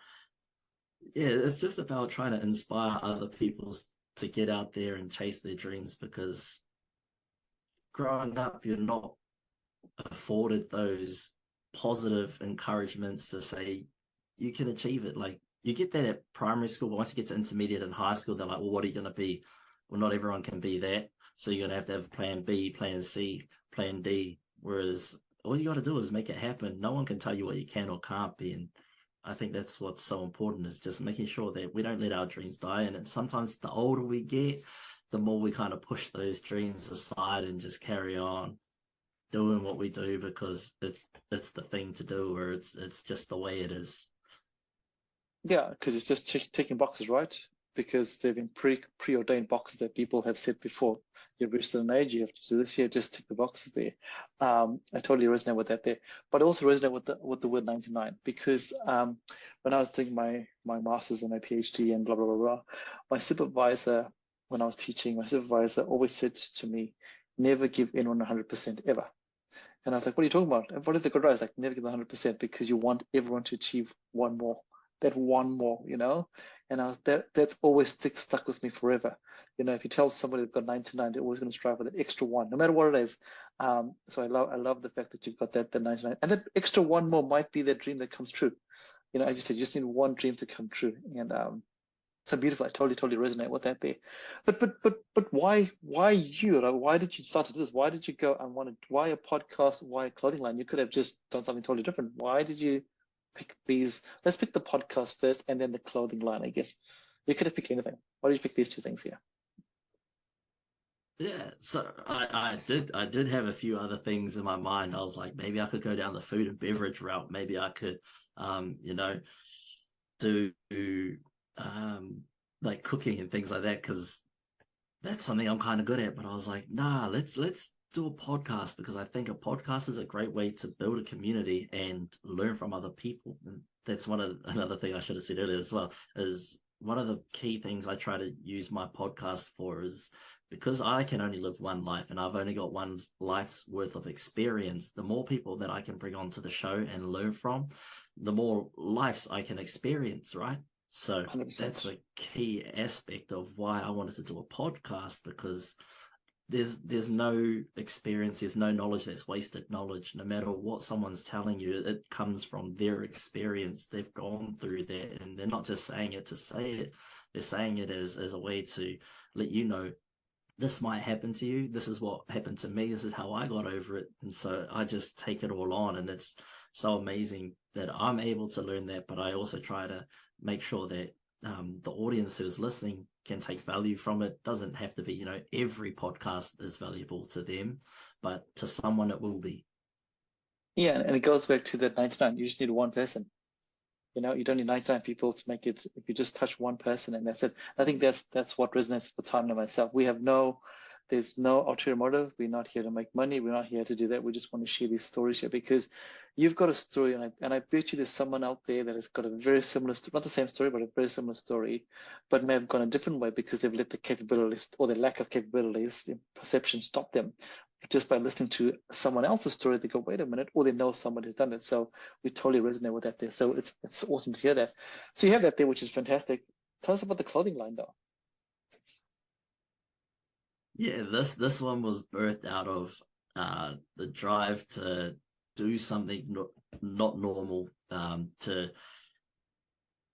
yeah, it's just about trying to inspire other people to get out there and chase their dreams, because growing up, you're not afforded those positive encouragements to say you can achieve it. Like, you get that at primary school, but once you get to intermediate and high school, they're like, well, what are you going to be? Well, not everyone can be that. So you're going to have plan B, plan C, plan D. Whereas all you got to do is make it happen. No one can tell you what you can or can't be. And I think that's what's so important, is just making sure that we don't let our dreams die. And sometimes the older we get, the more we kind of push those dreams aside and just carry on doing what we do because it's the thing to do, or it's just the way it is. Yeah, because it's just ticking boxes, right? Because they've been preordained boxes that people have said before. You've reached an age, you have to do this here, just tick the boxes there. I totally resonate with that there. But I also resonate with the word 99, because when I was doing my master's and my PhD and blah, blah, blah, blah, my supervisor, when I was teaching, my supervisor always said to me, never give anyone 100% ever. And I was like, what are you talking about? And what is the good right? Like, never give 100% because you want everyone to achieve one more. That one more, and that's always stuck with me forever. If you tell somebody they've got 99, they're always going to strive for that extra one, no matter what it is. So I love the fact that you've got the 99, and that extra one more might be that dream that comes true. As you said, you just need one dream to come true, and so beautiful. I totally resonate with that there. But why you? Why did you start to do this? Why did you go and why a podcast? Why a clothing line? You could have just done something totally different. Why did you pick these? Let's pick the podcast first and then the clothing line, I guess. You could have picked anything. Why did you pick these two things here? Yeah, so I did have a few other things in my mind. I was like, maybe I could go down the food and beverage route. Maybe I could do like cooking and things like that, because that's something I'm kind of good at. But I was like, nah, let's do a podcast, because I think a podcast is a great way to build a community and learn from other people. And that's another thing I should have said earlier as well, is one of the key things I try to use my podcast for is because I can only live one life and I've only got one life's worth of experience. The more people that I can bring onto the show and learn from, the more lives I can experience, right? So 100%. That's a key aspect of why I wanted to do a podcast, because there's no experience, there's no knowledge that's wasted knowledge. No matter what someone's telling you, it comes from their experience. They've gone through that, and they're not just saying it to say it. They're saying it as a way to let you know, this might happen to you. This is what happened to me. This is how I got over it. And so I just take it all on, and it's so amazing that I'm able to learn that. But I also try to make sure that the audience who's listening can take value from it. Doesn't have to be, every podcast is valuable to them, but to someone it will be. Yeah, and it goes back to that 99. You just need one person. You don't need 99 people to make it. If you just touch one person, and that's it. I think that's what resonates with Tanya and myself. There's no ulterior motive. We're not here to make money. We're not here to do that. We just want to share these stories here, because you've got a story, and I bet you there's someone out there that has got a very similar, not the same story, but a very similar story, but may have gone a different way because they've let the capabilities or the lack of capabilities in perception stop them. Just by listening to someone else's story, they go, wait a minute, or they know someone who's done it. So we totally resonate with that there. So it's awesome to hear that. So you have that there, which is fantastic. Tell us about the clothing line, though. Yeah, this one was birthed out of the drive to do something not normal, to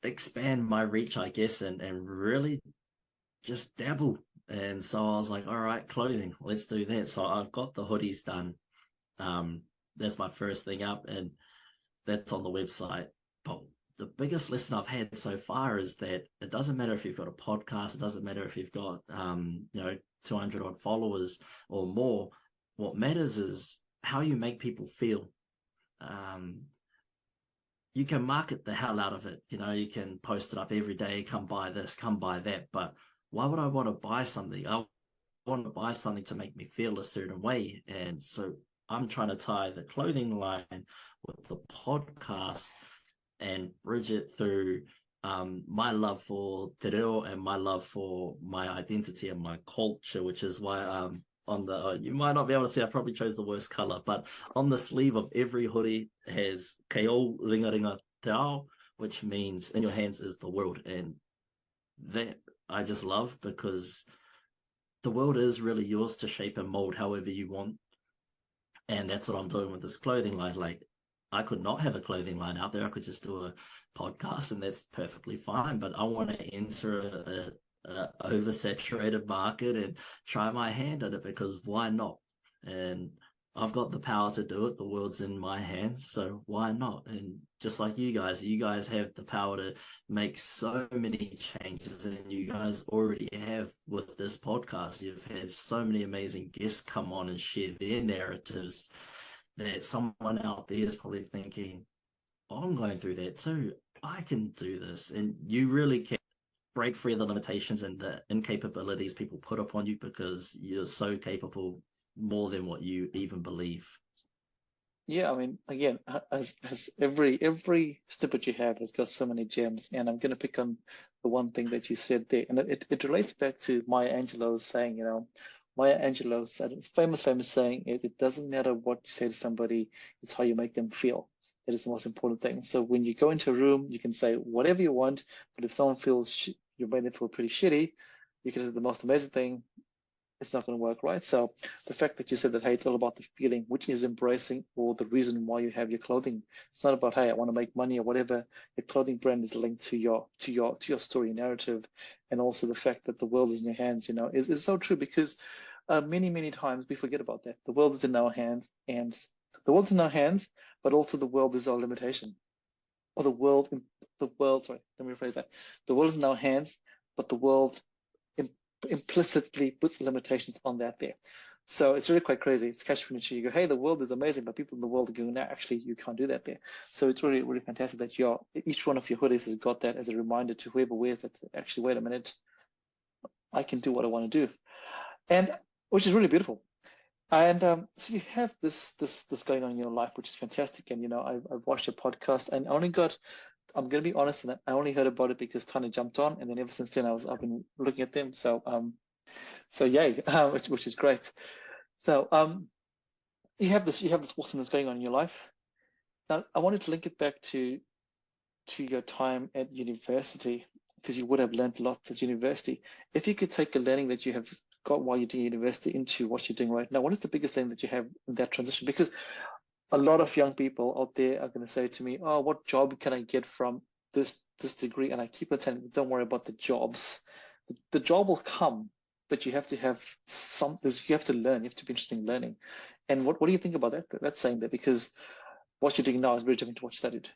expand my reach, I guess, and really just dabble. And so I was like, all right, clothing, let's do that. So I've got the hoodies done. That's my first thing up, and that's on the website. But the biggest lesson I've had so far is that it doesn't matter if you've got a podcast, it doesn't matter if you've got 200 odd followers or more. what matters is how you make people feel. You can market the hell out of it. You know, you can post it up every day, come buy this, come buy that. But why would I want to buy something? I want to buy something to make me feel a certain way. And so I'm trying to tie the clothing line with the podcast and bridge it through my love for te reo and my love for my identity and my culture, which is why on the you might not be able to see, I probably chose the worst color, but on the sleeve of every hoodie has kei o ringa ringa te ao, which means in your hands is the world. And that I just love, because the world is really yours to shape and mold however you want. And that's what I'm doing with this clothing line. Like, I could not have a clothing line out there. I could just do a podcast, and that's perfectly fine. But I want to enter a oversaturated market and try my hand at it, because why not? And I've got the power to do it. The world's in my hands, so why not? And just like you guys have the power to make so many changes, and you guys already have with this podcast. You've had so many amazing guests come on and share their narratives that someone out there is probably thinking, oh, I'm going through that too. I can do this. And you really can break free of the limitations and the incapabilities people put upon you, because you're so capable, more than what you even believe. Yeah, I mean, again, as every snippet you have has got so many gems, and I'm going to pick on the one thing that you said there, and it relates back to Maya Angelou's saying. You know, Maya Angelou said, famous saying is, it doesn't matter what you say to somebody, it's how you make them feel. That is the most important thing. So when you go into a room, you can say whatever you want, but if someone feels you made them feel pretty shitty, you can say the most amazing thing. It's not going to work, right? So the fact that you said that, hey, it's all about the feeling, which is embracing, or the reason why you have your clothing. It's not about, hey, I want to make money or whatever. Your clothing brand is linked to your story narrative, and also the fact that the world is in your hands. You know, is so true, because many times we forget about that. The world is in our hands, and the world's in our hands, but also the world is our limitation, or the world. Sorry, let me rephrase that. The world is in our hands, but the world implicitly puts limitations on that there. So it's really quite crazy. It's catch-22. You go, hey, the world is amazing, but people in the world are going, no, actually, you can't do that there. So it's really fantastic that each one of your hoodies has got that as a reminder to whoever wears it. Actually, wait a minute, I can do what I want to do, and which is really beautiful. And so you have this going on in your life, which is fantastic. And you know, I've watched your podcast, and I'm going to be honest, and I only heard about it because Tanya jumped on, and then ever since then I've been looking at them. So yay, which is great. So you have this awesomeness going on in your life. Now I wanted to link it back to your time at university, because you would have learned a lot at university. If you could take a learning that you have got while you're doing university into what you're doing right now, what is the biggest thing that you have in that transition? Because a lot of young people out there are going to say to me, oh, what job can I get from this degree? And I keep on telling them, don't worry about the jobs. The job will come, but you have to have something. You have to learn. You have to be interested in learning. And what do you think about that? That's saying that, because what you're doing now is very different to what you studied.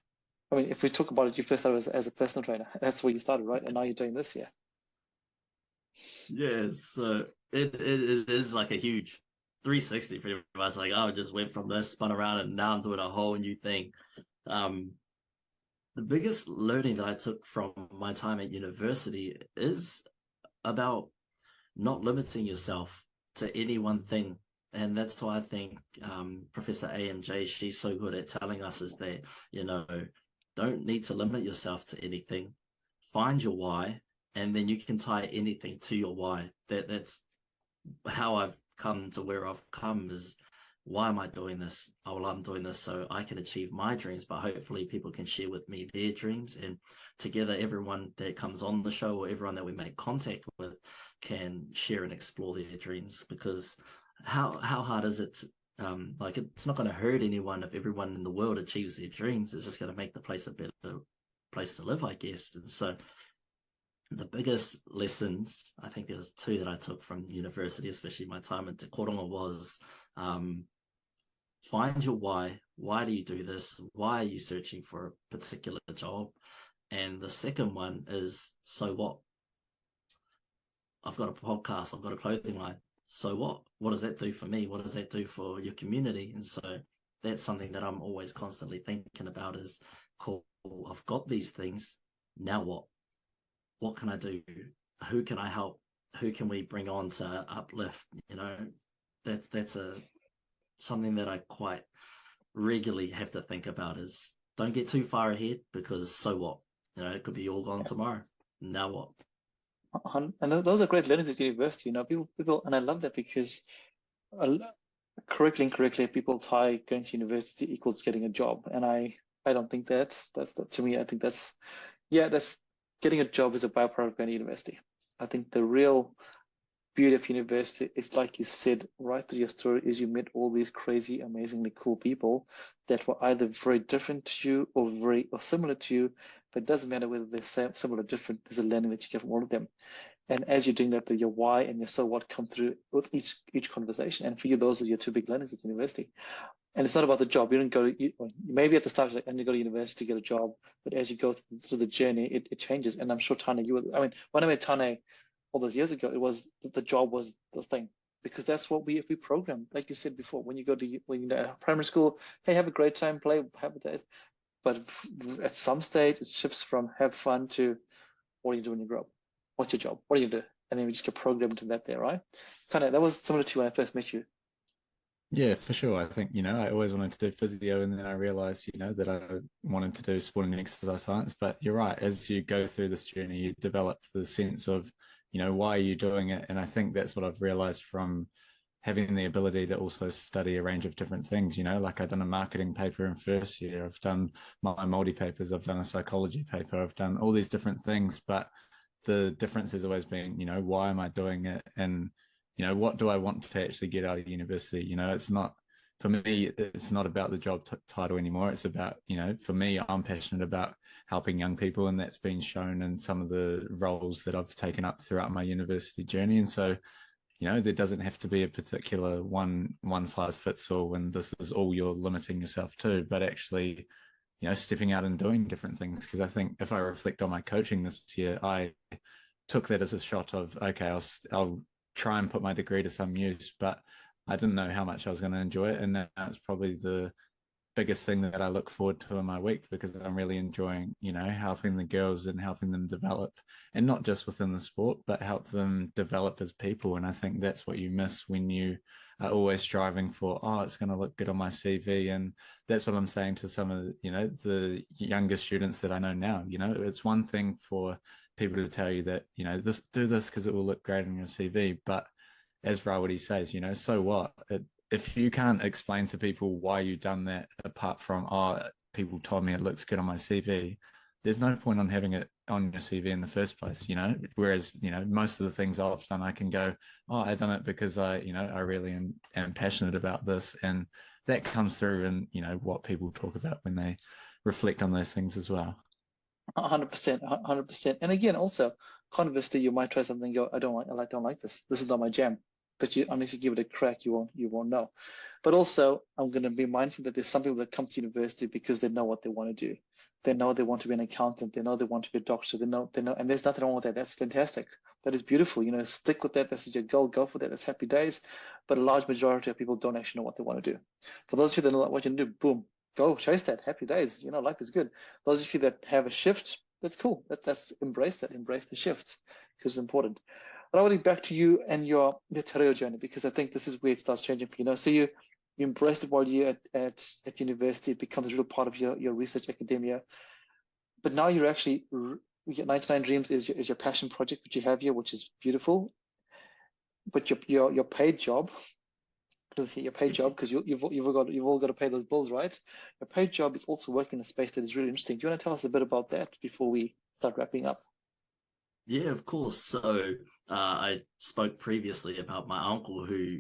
I mean, if we talk about it, you first started as a personal trainer. That's where you started, right? And now you're doing this here. Yeah, so it is like a huge 360 pretty much. Like, I just went from this, spun around, and now I'm doing a whole new thing. The biggest learning that I took from my time at university is about not limiting yourself to any one thing. And that's why I think Professor AMJ, she's so good at telling us, is that, you know, don't need to limit yourself to anything. Find your why, and then you can tie anything to your why. That's how I've come to where I've come, is why am I doing this? Oh, well, I'm doing this so I can achieve my dreams, but hopefully people can share with me their dreams, and together everyone that comes on the show, or everyone that we make contact with, can share and explore their dreams. Because how hard is it? Like, it's not going to hurt anyone if everyone in the world achieves their dreams. It's just going to make the place a better place to live, I guess. And so the biggest lessons, I think there was two that I took from university, especially my time at Te Koronga, was find your why. Why do you do this? Why are you searching for a particular job? And the second one is, so what? I've got a podcast, I've got a clothing line. So what? what does that do for me? What does that do for your community? And so that's something that I'm always constantly thinking about is, cool, I've got these things. Now what? What can I do? Who can I help? Who can we bring on to uplift? You know, that's something that I quite regularly have to think about is don't get too far ahead, because so what? You know, it could be all gone tomorrow. Now what? And those are great learnings at university. You know, people, and I love that because correctly, incorrectly, people tie going to university equals getting a job, and I don't think that's to me. I think that's getting a job is a byproduct of going to university. I think the real beauty of university is, like you said right through your story, is you met all these crazy, amazingly cool people that were either very different to you or similar to you, but it doesn't matter whether they're similar or different. There's a learning that you get from all of them. And as you're doing that, your why and your so what come through with each conversation. And for you, those are your two big learnings at university. And it's not about the job. You don't go to, maybe at the start, like, and you go to university to get a job, but as you go through the journey, it changes. And I'm sure Tane, when I met Tane all those years ago, it was the job was the thing, because that's what we program. Like you said before, when you go to primary school, hey, have a great time, play, have a day. But at some stage, it shifts from have fun to what do you do when you grow up? What's your job? What do you do? And then we just get programmed to that there, right? Tane, that was similar to when I first met you. Yeah, for sure. I think, I always wanted to do physio, and then I realized, that I wanted to do sport and exercise science. But you're right, as you go through this journey, you develop the sense of, why are you doing it? And I think that's what I've realized from having the ability to also study a range of different things, like I've done a marketing paper in first year, I've done my Maori papers, I've done a psychology paper, I've done all these different things, but the difference has always been, why am I doing it? And what do I want to actually get out of university? It's not, for me, it's not about the job title anymore. It's about, for me, I'm passionate about helping young people, and that's been shown in some of the roles that I've taken up throughout my university journey. And so, there doesn't have to be a particular one size fits all, and this is all you're limiting yourself to, but actually, stepping out and doing different things. Because I think if I reflect on my coaching this year, I took that as a shot of, okay, I'll try and put my degree to some use, but I didn't know how much I was going to enjoy it. And now it's probably the biggest thing that I look forward to in my week, because I'm really enjoying, helping the girls and helping them develop, and not just within the sport, but help them develop as people. And I think that's what you miss when you are always striving for, it's going to look good on my CV. And that's what I'm saying to some of the younger students that I know now. It's one thing for people to tell you that, do this because it will look great on your CV. But as Rawiri says, so what? If you can't explain to people why you've done that, apart from, people told me it looks good on my CV, there's no point on having it on your CV in the first place, Whereas, most of the things I've done, I can go, I've done it because I really am passionate about this. And that comes through in, what people talk about when they reflect on those things as well. 100%, 100%. And again, also, conversely, you might try something and go, I don't like this. This is not my jam. But unless you give it a crack, you won't know. But also, I'm going to be mindful that there's some people that come to university because they know what they want to do. They know they want to be an accountant. They know they want to be a doctor. They know, and there's nothing wrong with that. That's fantastic. That is beautiful. Stick with that. That's your goal. Go for that. That's happy days. But a large majority of people don't actually know what they want to do. For those of you that know what you can do, boom, go chase that. Happy days. Life is good. Those of you that have a shift, that's cool. That's embrace that. Embrace the shifts, because it's important. But I want to back to you and your te reo journey, because I think this is where it starts changing for you. So you embrace it while you're at university. It becomes a real part of your research academia. But now you're actually, 99 Dreams is your passion project, which you have here, which is beautiful. But your paid job, because you've all got to pay those bills, right? Your paid job is also working in a space that is really interesting. Do you want to tell us a bit about that before we start wrapping up? Yeah, of course. So I spoke previously about my uncle who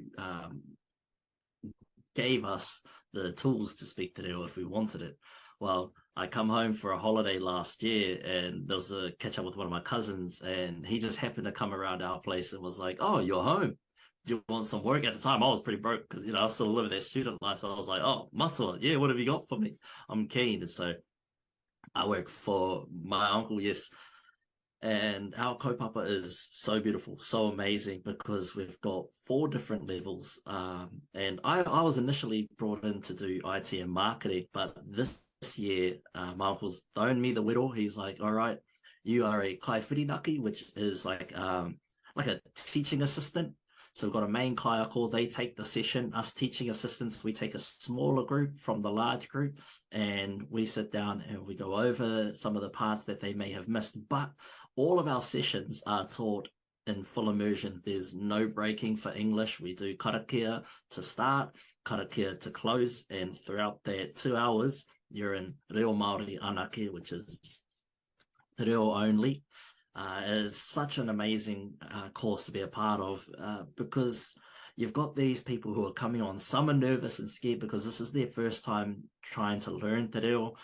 gave us the tools to speak te reo if we wanted it. Well, I come home for a holiday last year, and there was a catch up with one of my cousins, and he just happened to come around our place and was like, "Oh, you're home. Do you want some work?" At the time, I was pretty broke because, I was still living that student life. So I was like, "Oh, matua, yeah, what have you got for me? I'm keen." And so I work for my uncle, yes. And our kaupapa is so beautiful, so amazing, because we've got 4 different levels. And I was initially brought in to do IT and marketing, but this year, my uncle's thrown me the whittle. He's like, all right, you are a kaiwhirinaki, which is like a teaching assistant. So we've got a main kaiako, they take the session. Us teaching assistants, we take a smaller group from the large group, and we sit down and we go over some of the parts that they may have missed. But all of our sessions are taught in full immersion. There's no breaking for English. We do karakia to start, karakia to close, and throughout that 2 hours, you're in reo Maori anake, which is reo only. It's such an amazing course to be a part of because you've got these people who are coming on. Some are nervous and scared because this is their first time trying to learn te reo.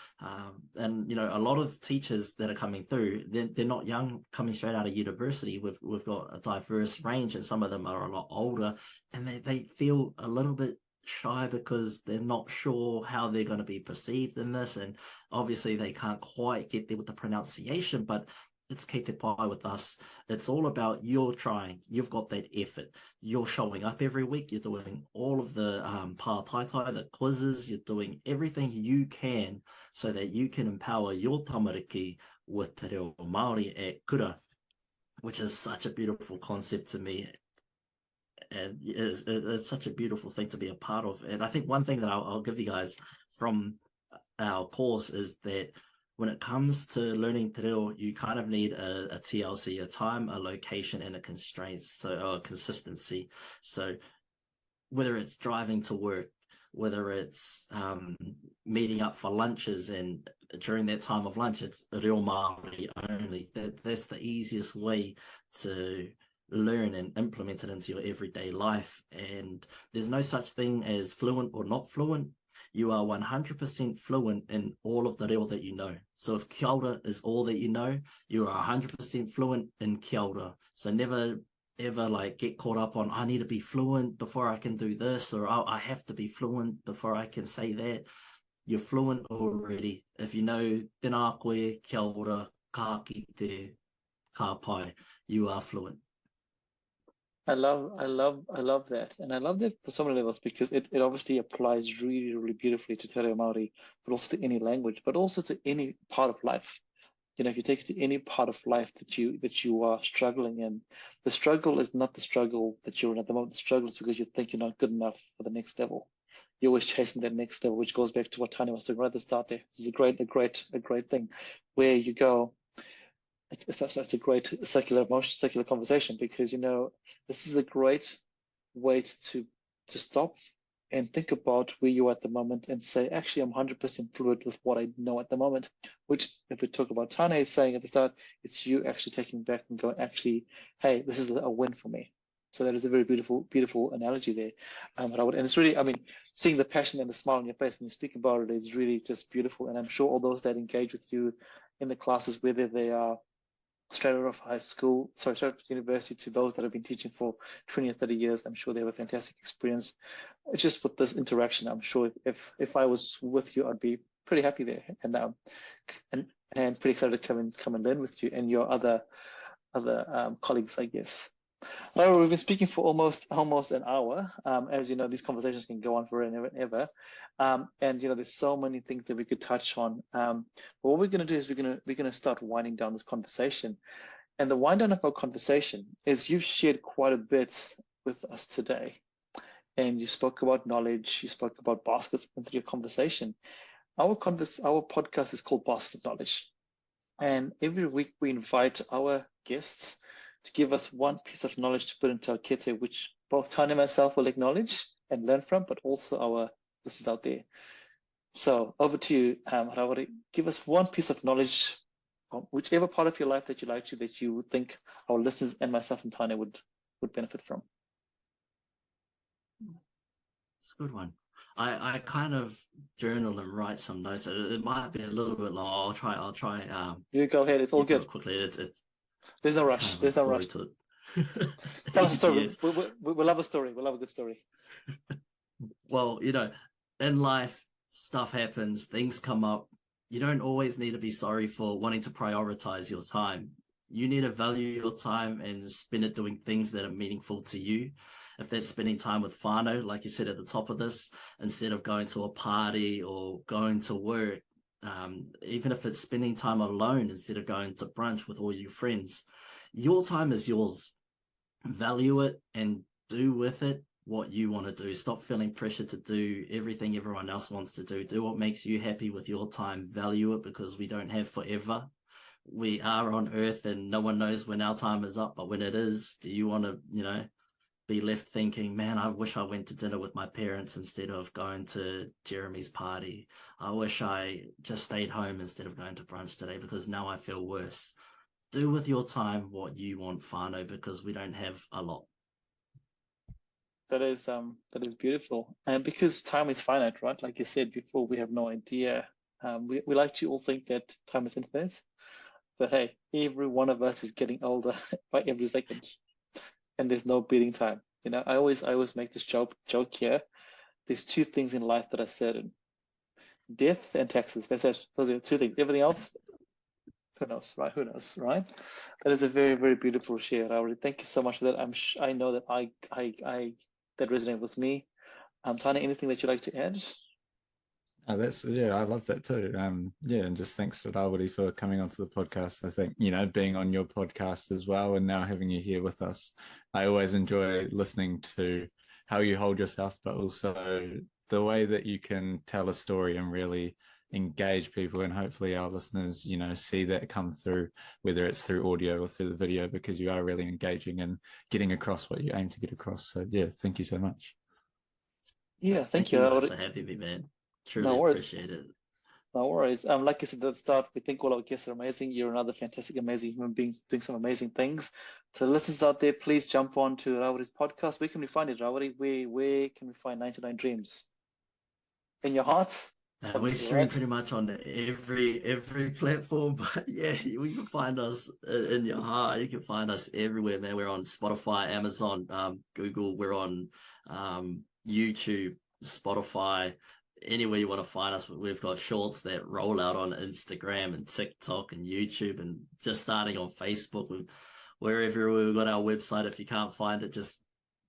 And, you know, a lot of teachers that are coming through, they're not young, coming straight out of university. We've got a diverse range, and some of them are a lot older, and they feel a little bit shy because they're not sure how they're going to be perceived in this. And obviously they can't quite get there with the pronunciation, but it's kei te pai with us. It's all about you're trying. You've got that effort. You're showing up every week. You're doing all of the pātaitai, the quizzes. You're doing everything you can so that you can empower your tamariki with te reo Māori at kura, which is such a beautiful concept to me. And it's such a beautiful thing to be a part of. And I think one thing that I'll give you guys from our course is that when it comes to learning te reo, you kind of need a TLC, a time, a location, and a constraint, so a consistency. So whether it's driving to work, whether it's meeting up for lunches, and during that time of lunch, it's reo Māori only. That's the easiest way to learn and implement it into your everyday life. And there's no such thing as fluent or not fluent. You are 100% fluent in all of the reo that you know. So if kia ora is all that you know, you are 100% fluent in kia ora. So never ever like get caught up on, I need to be fluent before I can do this, or I have to be fluent before I can say that. You're fluent already. If you know tēnā koe, kia ora, ka kite, ka pai, you are fluent. I love that, and I love that for so many levels because it obviously applies really, really beautifully to te reo Māori, but also to any language, but also to any part of life. You know, if you take it to any part of life that you are struggling in, the struggle is not the struggle that you're in at the moment. The struggle is because you think you're not good enough for the next level. You're always chasing that next level, which goes back to what Tanya was saying right at the start there. This is a great thing where you go. It's a great circular conversation, because, you know, this is a great way to stop and think about where you are at the moment and say, actually, I'm 100% fluid with what I know at the moment, which, if we talk about Tane saying at the start, it's you actually taking back and going, actually, hey, this is a win for me. So that is a very beautiful analogy there. And it's really, I mean, seeing the passion and the smile on your face when you speak about it is really just beautiful. And I'm sure all those that engage with you in the classes, whether they are straight out of high school, straight out of university, to those that have been teaching for 20 or 30 years, I'm sure they have a fantastic experience. It's just with this interaction, I'm sure if I was with you, I'd be pretty happy there, and pretty excited to come and learn with you and your other colleagues, I guess. Well, we've been speaking for almost an hour. As you know, these conversations can go on forever and ever. And you know, there's so many things that we could touch on. But what we're going to do is we're going to start winding down this conversation. And the wind down of our conversation is, you've shared quite a bit with us today. And you spoke about knowledge. You spoke about baskets into your conversation. Our podcast is called Basket Knowledge. And every week we invite our guests to give us one piece of knowledge to put into our kete, which both Tanya and myself will acknowledge and learn from, but also our listeners out there. So over to you, Rawiri. Give us one piece of knowledge from whichever part of your life that you like to, that you would think our listeners and myself and Tanya would benefit from. It's a good one. I kind of journal and write some notes. It might be a little bit long. I'll try. You go ahead. It's all good. Quickly. There's no rush. There's no rush. To Tell us a story. Yes. We'll love a story. We'll love a good story. Well, you know, in life, stuff happens, things come up. You don't always need to be sorry for wanting to prioritize your time. You need to value your time and spend it doing things that are meaningful to you. If that's spending time with whānau, like you said at the top of this, instead of going to a party or going to work, even if it's spending time alone instead of going to brunch with all your friends, your time is yours. Value it and do with it what you want to do. Stop feeling pressure to do everything everyone else wants to do. Do what makes you happy with your time. Value it, because we don't have forever. We are on earth and no one knows when our time is up, but when it is, do you want to, be left thinking, man, I wish I went to dinner with my parents instead of going to Jeremy's party. I wish I just stayed home instead of going to brunch today because now I feel worse. Do with your time what you want, whānau, because we don't have a lot. That is beautiful. And because time is finite, right? Like you said before, we have no idea. We like to all think that time is infinite. But hey, every one of us is getting older by every second, and there's no beating time. I always make this joke here. There's two things in life that are certain: death and taxes. That's it. Those are the two things. Everything else, who knows, right? Who knows, right? That is a very, very beautiful share, Rawiri. Thank you so much for that. I know that I that resonated with me. Tanya, anything that you'd like to add? I love that too. And just thanks to Rawiri for coming onto the podcast. I think, being on your podcast as well and now having you here with us, I always enjoy listening to how you hold yourself, but also the way that you can tell a story and really engage people, and hopefully our listeners, see that come through, whether it's through audio or through the video, because you are really engaging and getting across what you aim to get across. So yeah, thank you so much. Yeah, thank you guys for having me, man. Truly appreciate it. No worries. Like I said at the start, we think all our guests are amazing. You're another fantastic, amazing human being doing some amazing things. To the listeners out there, please jump on to Rawiri's podcast. Where can we find it, Rawiri? Where can we find 99 Dreams? In your hearts? We stream pretty much on every platform, but yeah, you can find us in your heart. You can find us everywhere, man. We're on Spotify, Amazon, Google. We're on YouTube, Spotify. Anywhere you want to find us. We've got shorts that roll out on Instagram and TikTok and YouTube, and just starting on Facebook. Wherever we've got our website. If you can't find it, just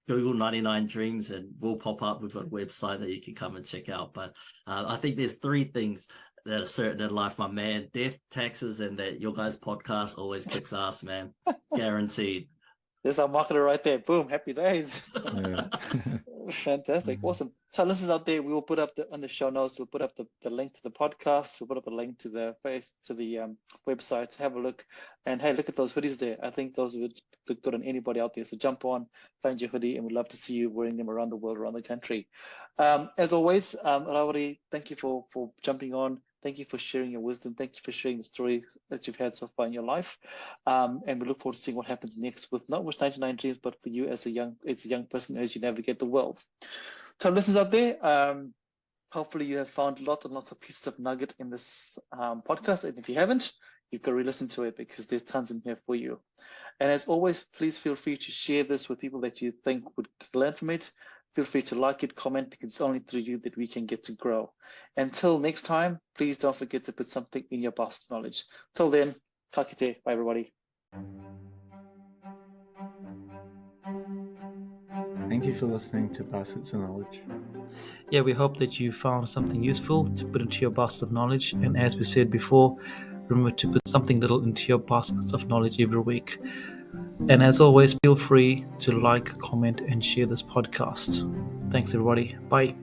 Google 99 Dreams and we'll pop up. We've got a website that you can come and check out. But I think there's three things that are certain in life, my man: death, taxes, and that your guys' podcast always kicks ass, man. Guaranteed. There's our marketer right there. Boom. Happy days. Fantastic. Awesome. So listeners out there, we will put up on the show notes, we'll put up the link to the podcast. We'll put up a link to the website. Have a look. And hey, look at those hoodies there. I think those would look good on anybody out there. So jump on, find your hoodie, and we'd love to see you wearing them around the world, around the country. As always, Rawiri, thank you for jumping on. Thank you for sharing your wisdom. Thank you for sharing the story that you've had so far in your life. And we look forward to seeing what happens next with not with 99 Dreams, but for you as a young person as you navigate the world. So listeners out there, hopefully you have found lots and lots of pieces of nugget in this podcast. And if you haven't, you can re-listen to it because there's tons in here for you. And as always, please feel free to share this with people that you think would learn from it. Feel free to like it, comment, because it's only through you that we can get to grow. Until next time, please don't forget to put something in your basket of knowledge. Till then, ka kite. Bye, everybody. Thank you for listening to Baskets of Knowledge. Yeah, we hope that you found something useful to put into your basket of knowledge. And as we said before, remember to put something little into your baskets of knowledge every week. And as always, feel free to like, comment, and share this podcast. Thanks, everybody. Bye.